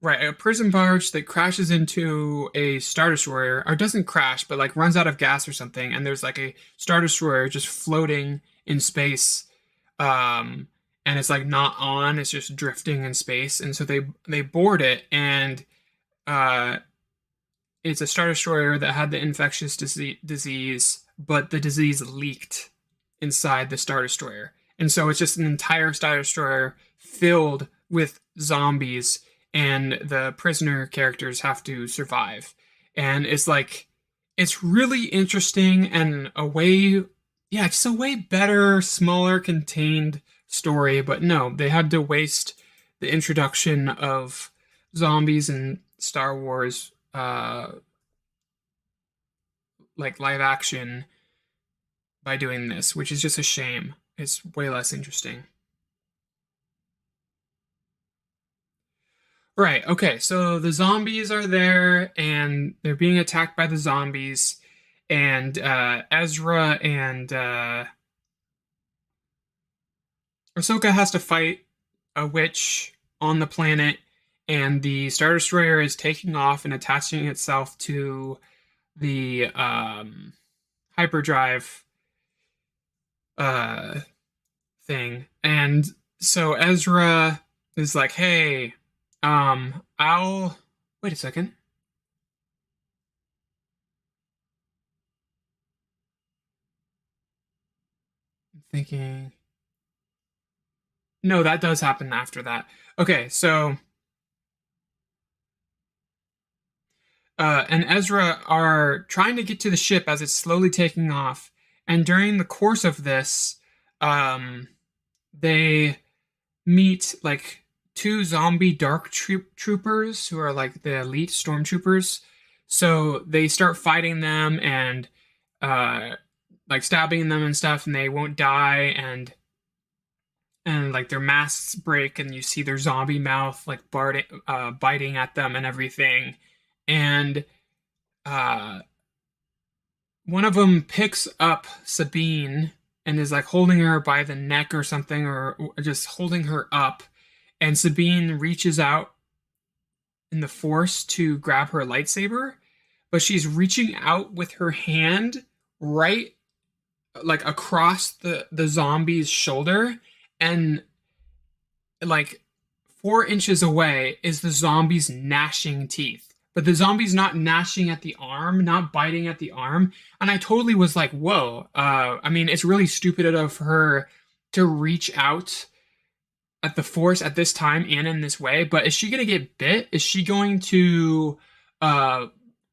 right, a prison barge that crashes into a Star Destroyer, or doesn't crash, but like runs out of gas or something, and there's like a Star Destroyer just floating in space. Um, and it's like not on, it's just drifting in space. And so they board it, and uh, it's a Star Destroyer that had the infectious disease, but the disease leaked inside the Star Destroyer. And so it's just an entire Star Destroyer filled with zombies, and the prisoner characters have to survive. And it's really interesting and yeah, it's a way better, smaller, contained story. But no, they had to waste the introduction of zombies in Star Wars, like live action, by doing this, which is just a shame. It's way less interesting. Right, okay, so the zombies are there and they're being attacked by the zombies, and Ezra and Ahsoka has to fight a witch on the planet, and the Star Destroyer is taking off and attaching itself to the hyperdrive uh, thing. And so Ezra is like, hey, I'll wait a second. thinking. No, that does happen after that. Okay, so and Ezra are trying to get to the ship as it's slowly taking off. And during the course of this, um, they meet like two zombie dark troopers who are like the elite stormtroopers. So they start fighting them and uh, like stabbing them and stuff, and they won't die. And like their masks break, and you see their zombie mouth like biting at them and everything. And uh, one of them picks up Sabine and is like holding her by the neck or something, or just holding her up. And Sabine reaches out in the Force to grab her lightsaber, but she's reaching out with her hand right like across the zombie's shoulder, and like 4 inches away is the zombie's gnashing teeth. But the zombie's not gnashing at the arm, not biting at the arm. And I totally was like, whoa. I mean, it's really stupid of her to reach out at the Force at this time and in this way. But is she going to get bit? Is she going to, uh,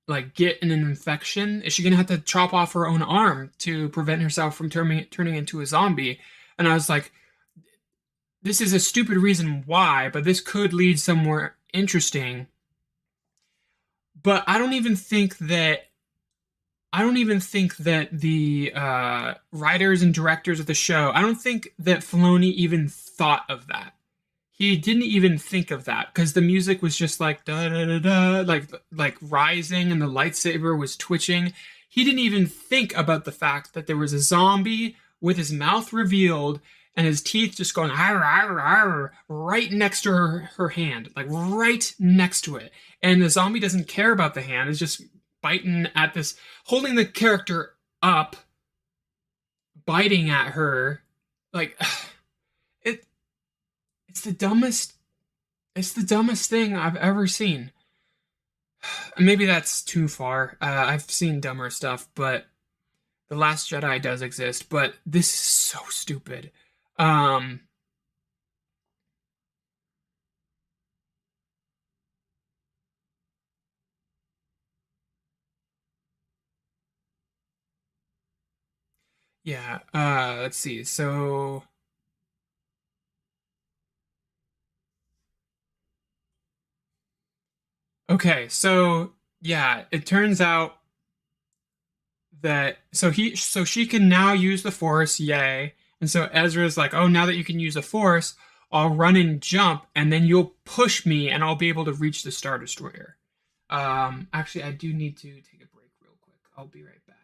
like, get an infection? Is she going to have to chop off her own arm to prevent herself from turning into a zombie? And I was like, this is a stupid reason why, but this could lead somewhere interesting. But I don't even think that the writers and directors of the show, I don't think that Filoni even thought of that. He didn't even think of that because the music was just like da da da da, like rising, and the lightsaber was twitching. He didn't even think about the fact that there was a zombie with his mouth revealed and his teeth just going arr, arr, arr, right next to her hand, like right next to it. And the zombie doesn't care about the hand; it's just biting at this, holding the character up, biting at her, like it. It's the dumbest. It's the dumbest thing I've ever seen. Maybe that's too far. I've seen dumber stuff, but The Last Jedi does exist. But this is so stupid. Um, yeah. Let's see. So, okay. So, yeah. It turns out that so she can now use the Force. Yay! And so Ezra's like, oh, now that you can use the Force, I'll run and jump, and then you'll push me, and I'll be able to reach the Star Destroyer. Actually, I do need to take a break real quick. I'll be right back.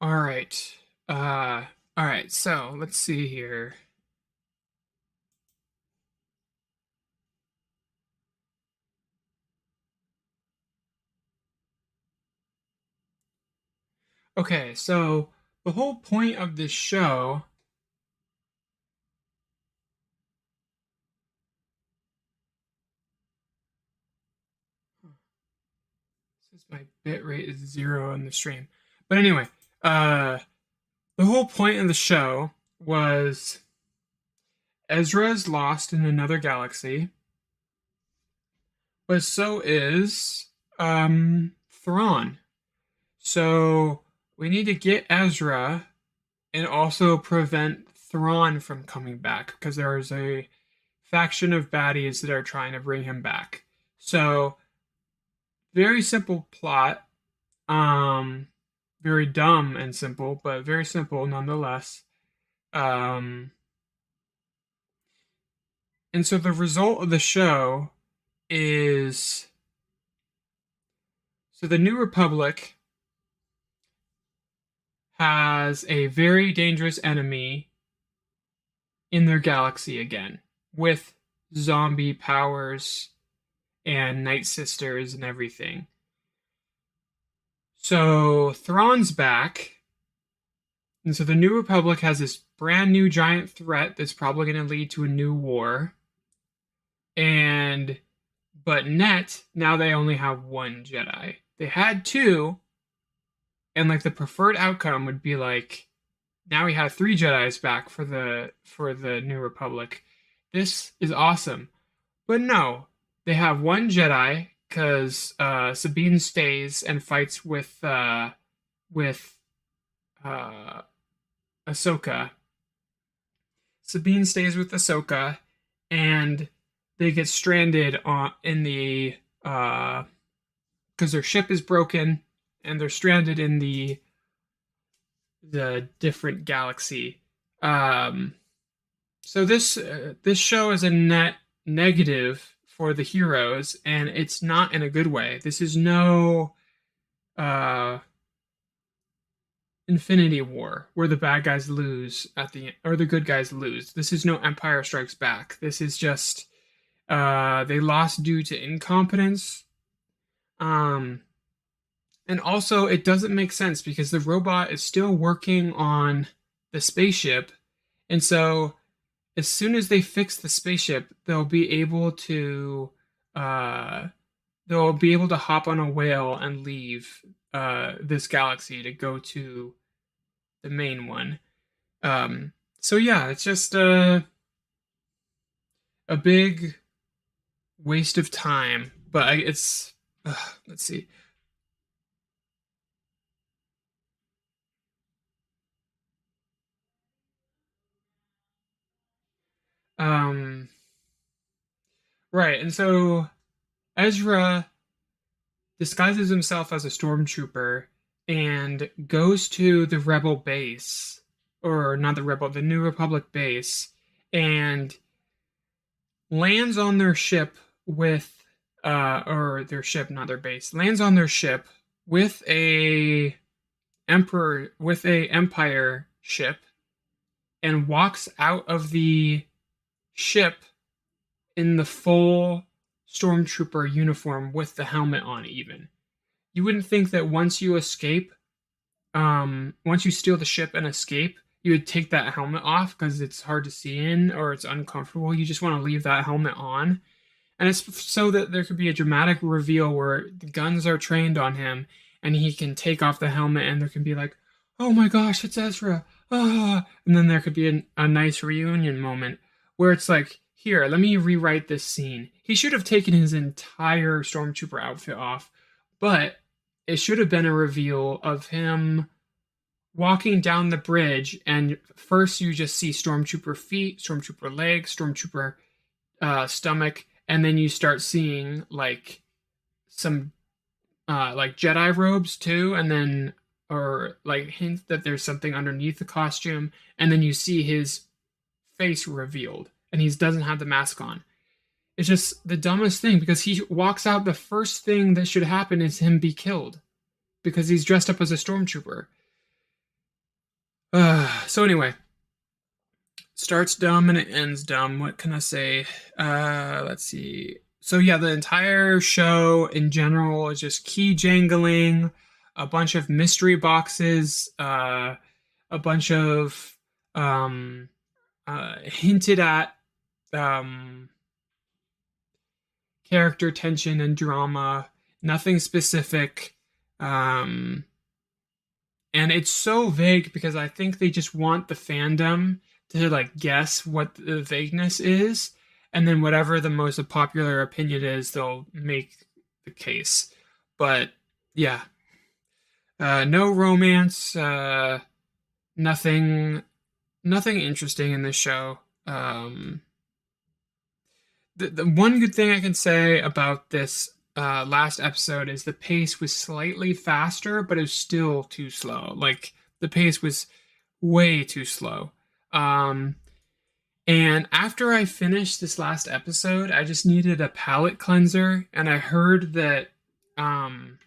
All right. All right. So let's see here. Okay, so the whole point of this show. Says my bit rate is 0 on the stream. But anyway, uh, the whole point of the show was Ezra's lost in another galaxy, but so is Thrawn. So we need to get Ezra and also prevent Thrawn from coming back because there is a faction of baddies that are trying to bring him back. So very simple plot. Um, Very dumb and simple, but very simple nonetheless. Um, and so the result of the show is so the New Republic has a very dangerous enemy in their galaxy again with zombie powers and Night Sisters and everything. So Thrawn's back, and so the New Republic has this brand new giant threat that's probably going to lead to a new war. And but net now they only have one Jedi. They had two, and like the preferred outcome would be like now we have three Jedi's back for the New Republic. This is awesome, but no, they have one Jedi because Sabine stays and fights with Ahsoka. Sabine stays with Ahsoka, and they get stranded in the because their ship is broken, and they're stranded in the different galaxy. So this show is a net negative for the heroes, and it's not in a good way. This is no Infinity War where the bad guys lose at the or the good guys lose. This is no Empire Strikes Back. This is just they lost due to incompetence. And also it doesn't make sense because the robot is still working on the spaceship, and so as soon as they fix the spaceship, uh, they'll be able to hop on a whale and leave this galaxy to go to the main one. So yeah, it's just a big waste of time. But it's let's see. Um, right, and so Ezra disguises himself as a stormtrooper and goes to the rebel base, or not the rebel, the New Republic base, and lands on their ship with, or their ship, not their base, lands on their ship with with a Empire ship, and walks out of the ship in the full stormtrooper uniform with the helmet on even. You wouldn't think that once you escape, once you steal the ship and escape, you would take that helmet off because it's hard to see in or it's uncomfortable. You just want to leave that helmet on. And it's so that there could be a dramatic reveal where the guns are trained on him and he can take off the helmet and there can be like, oh my gosh, it's Ezra. Ah. And then there could be a nice reunion moment where it's like, here, let me rewrite this scene. He should have taken his entire stormtrooper outfit off, but it should have been a reveal of him walking down the bridge, and first you just see stormtrooper feet, stormtrooper legs, stormtrooper stomach, and then you start seeing like some like Jedi robes too, and then or like hints that there's something underneath the costume, and then you see his face revealed, and he doesn't have the mask on. It's just the dumbest thing because he walks out. The first thing that should happen is him be killed because he's dressed up as a stormtrooper. So anyway, starts dumb and it ends dumb. What can I say? Let's see. So yeah, the entire show in general is just key jangling, a bunch of mystery boxes, a bunch of um, hinted at um, character tension and drama. Nothing specific. Um, and it's so vague because I think they just want the fandom to like guess what the vagueness is, and then whatever the most popular opinion is, they'll make the case. But yeah, no romance, nothing, nothing interesting in this show. The one good thing I can say about this last episode is the pace was slightly faster, but it was still too slow. Like the pace was way too slow. Um, and after I finished this last episode, I just needed a palate cleanser, and I heard that um,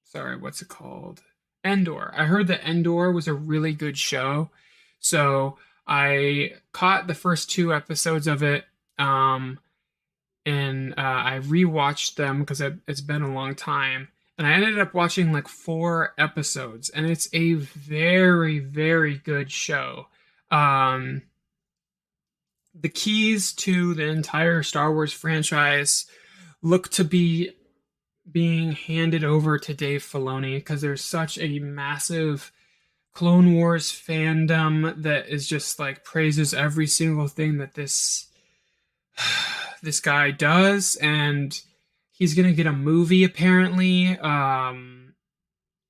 sorry, what's it called? Andor. I heard that Andor was a really good show. So I caught the first two episodes of it, um, and I rewatched them because it's been a long time. And I ended up watching like four episodes, and it's a very, very good show. Um, the keys to the entire Star Wars franchise look to be being handed over to Dave Filoni because there's such a massive Clone Wars fandom that is just like praises every single thing that this guy does, and he's gonna get a movie apparently.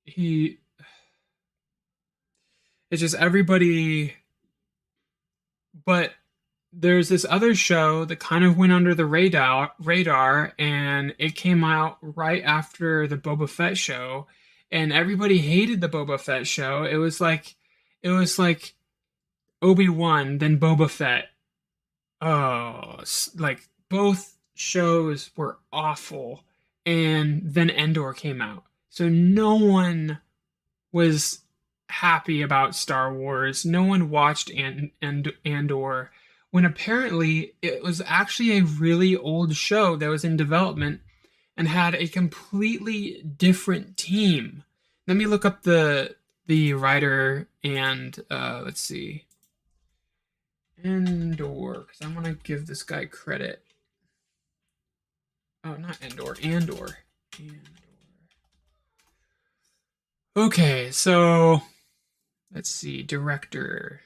He it's just everybody, but there's this other show that kind of went under the radar, and it came out right after the Boba Fett show, and everybody hated the Boba Fett show. It was like Obi-Wan, then Boba Fett. Oh, like both shows were awful, and then Endor came out. So no one was happy about Star Wars. No one watched Andor when apparently it was actually a really old show that was in development and had a completely different team. Let me look up the writer and let's see. Andor, because I want to give this guy credit. Oh, not Andor, Andor. Andor. Okay, so let's see, director.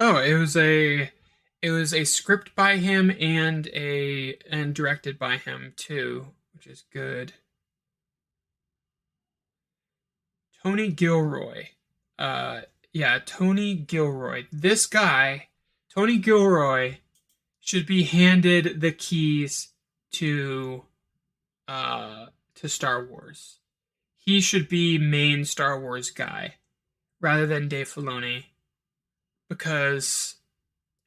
Oh, it was a script by him and directed by him too, which is good. Tony Gilroy. Uh yeah, Tony Gilroy. This guy, Tony Gilroy, should be handed the keys to to Star Wars. He should be main Star Wars guy rather than Dave Filoni because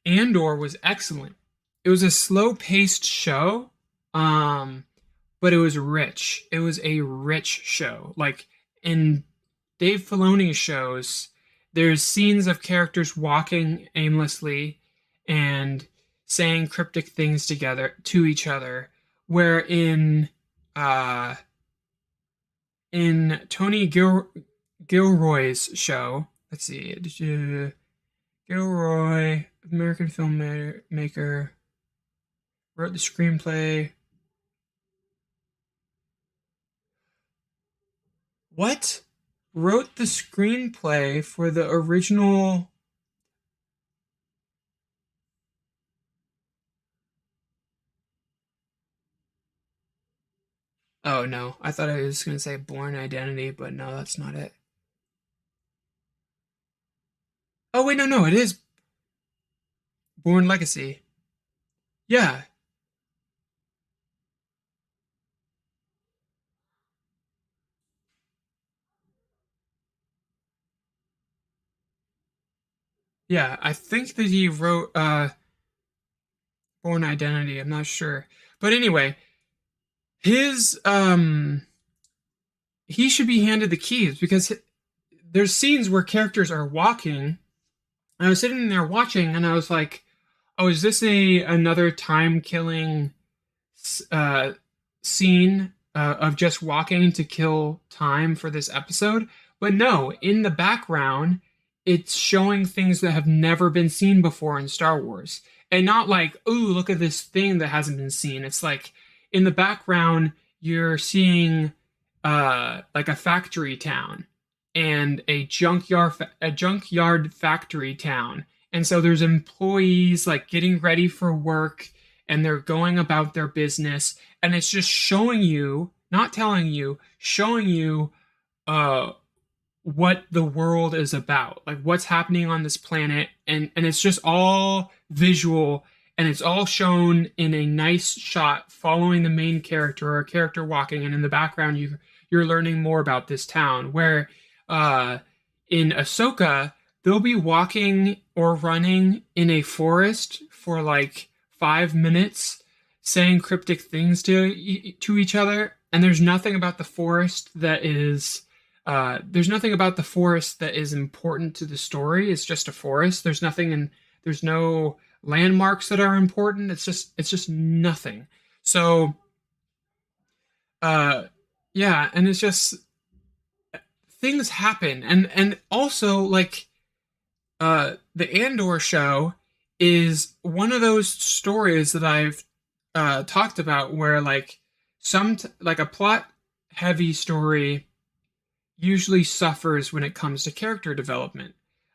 Andor was excellent. It was a slow-paced show, um, but it was rich. It was a rich show. Like in Dave Filoni's shows, there's scenes of characters walking aimlessly and saying cryptic things together to each other, where uh, in Gilroy's show, let's see, Gilroy, American filmmaker, wrote the screenplay. What? Wrote the screenplay for the original. Oh no, I thought I was going to say Born Identity, but no, that's not it. Oh wait, no, no, it is Born Legacy. Yeah. Yeah, I think that he wrote Born Identity. I'm not sure. But anyway, his he should be handed the keys because there's scenes where characters are walking. And I was sitting there watching and I was like, "Oh, is this a another time killing uh scene of just walking to kill time for this episode?" But no, in the background, it's showing things that have never been seen before in Star Wars. And not like, "Ooh, look at this thing that hasn't been seen." It's like in the background, you're seeing like a factory town and a junkyard factory town. And so there's employees like getting ready for work and they're going about their business and it's just showing you, not telling you, showing you uh what the world is about, like what's happening on this planet, and it's just all visual and it's all shown in a nice shot following the main character or a character walking, and in the background you're learning more about this town where uh in Ahsoka they'll be walking or running in a forest for like 5 minutes saying cryptic things to each other, and there's nothing about the forest that is important to the story. It's just a forest. There's no landmarks that are important. It's just nothing. So uh yeah, and it's just things happen. And also like the Andor show is one of those stories that I've talked about where like like a plot heavy story usually suffers when it comes to character development.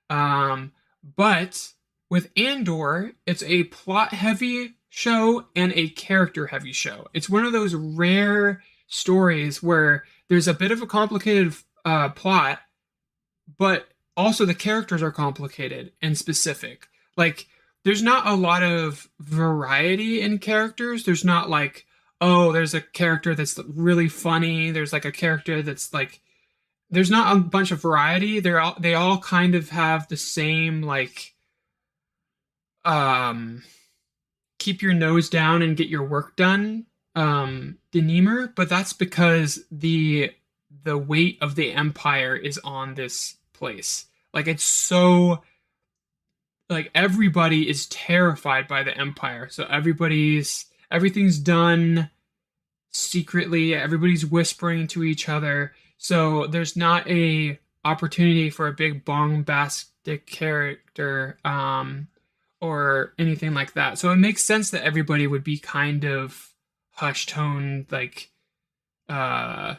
Um, but with Andor, it's a plot heavy show and a character heavy show. It's one of those rare stories where there's a bit of a complicated plot, but also the characters are complicated and specific. Like, there's not a lot of variety in characters. There's not like, oh, there's a character that's really funny. There's like a character that's like there's not a bunch of variety. They all kind of have the same like um keep your nose down and get your work done demeanor, but that's because the weight of the empire is on this place. Like it's so like everybody is terrified by the empire. So everything's done secretly, everybody's whispering to each other, so there's not a opportunity for a big bombastic character or anything like that. So it makes sense that everybody would be kind of hushed toned, like uh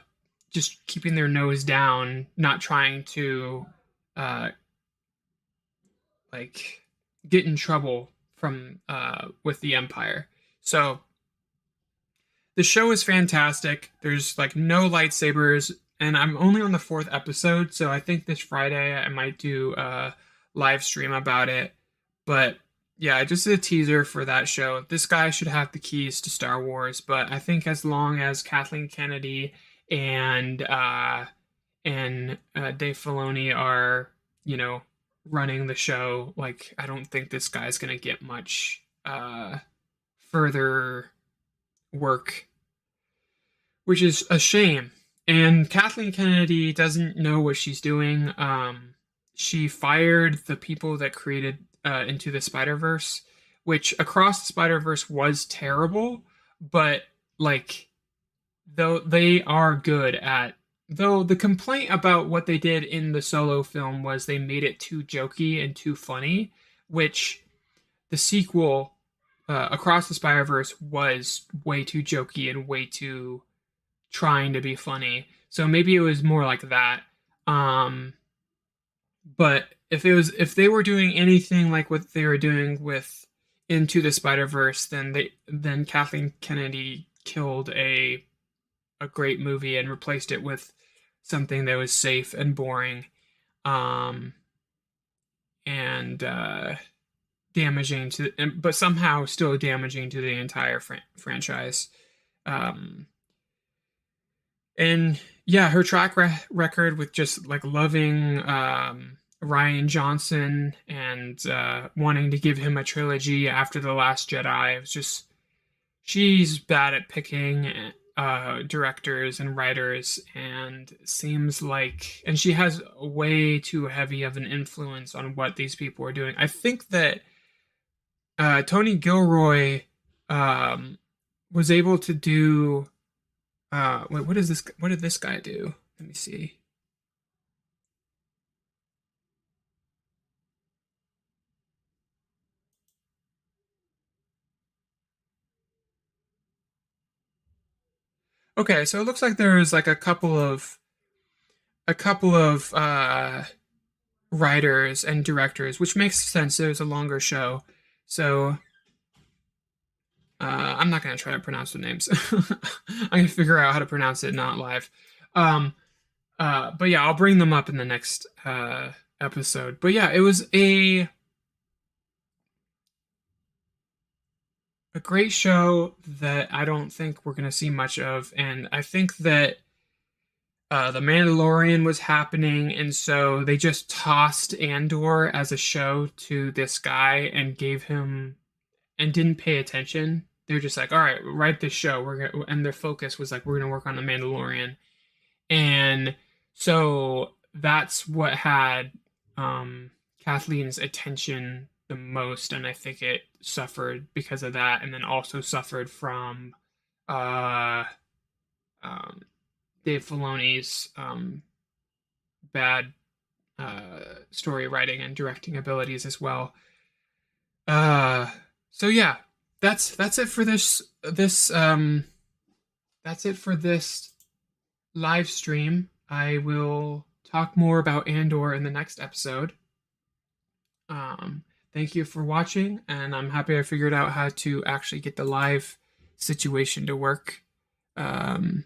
just keeping their nose down, not trying to uh like get in trouble from with the empire. So the show is fantastic. There's like no lightsabers, and I'm only on the fourth episode, so I think this Friday I might do a live stream about it. But yeah, just a teaser for that show. This guy should have the keys to Star Wars, but I think as long as Kathleen Kennedy and Dave Filoni are, running the show, like I don't think this guy's gonna get much further work, which is a shame. And Kathleen Kennedy doesn't know what she's doing. She fired the people that created Into the Spider-Verse, which Across the Spider-Verse was terrible, but like though they are good at though the complaint about what they did in the Solo film was they made it too jokey and too funny, which the sequel Across the Spider-Verse was way too jokey and way too trying to be funny. So maybe it was more like that. Um, but if they were doing anything like what they were doing with Into the Spider-Verse, then Kathleen Kennedy killed a great movie and replaced it with something that was safe and boring, um, and damaging but somehow still damaging to the entire franchise. Um, and yeah, her track record with just like loving Ryan Johnson and wanting to give him a trilogy after The Last Jedi. It was just she's bad at picking directors and writers, and seems like, and she has way too heavy of an influence on what these people are doing. I think that Tony Gilroy um, was able to do. Wait, what is this? What did this guy do? Let me see. Okay, so it looks like there's like a couple of writers and directors, which makes sense. It was a longer show, so I'm not gonna try to pronounce the names. I'm gonna figure out how to pronounce it not live. Um, but yeah, I'll bring them up in the next episode. But yeah, it was a great show that I don't think we're gonna see much of, and I think that The Mandalorian was happening, and so they just tossed Andor as a show to this guy and gave him and didn't pay attention. They're just like, all right, write this show. And their focus was like, we're gonna work on The Mandalorian, and so that's what had Kathleen's attention the most, and I think it suffered because of that, and then also suffered from uh, um, Dave Filoni's bad story writing and directing abilities as well. Uh, so yeah, that's it for this that's it for this live stream. I will talk more about Andor in the next episode. Thank you for watching, and I'm happy I figured out how to actually get the live situation to work. Um,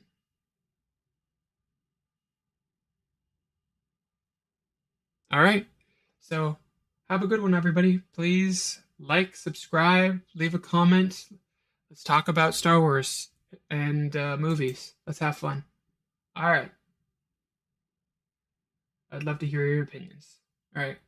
all right. So have a good one, everybody. Please like, subscribe, leave a comment. Let's talk about Star Wars and movies. Let's have fun. All right. I'd love to hear your opinions. All right.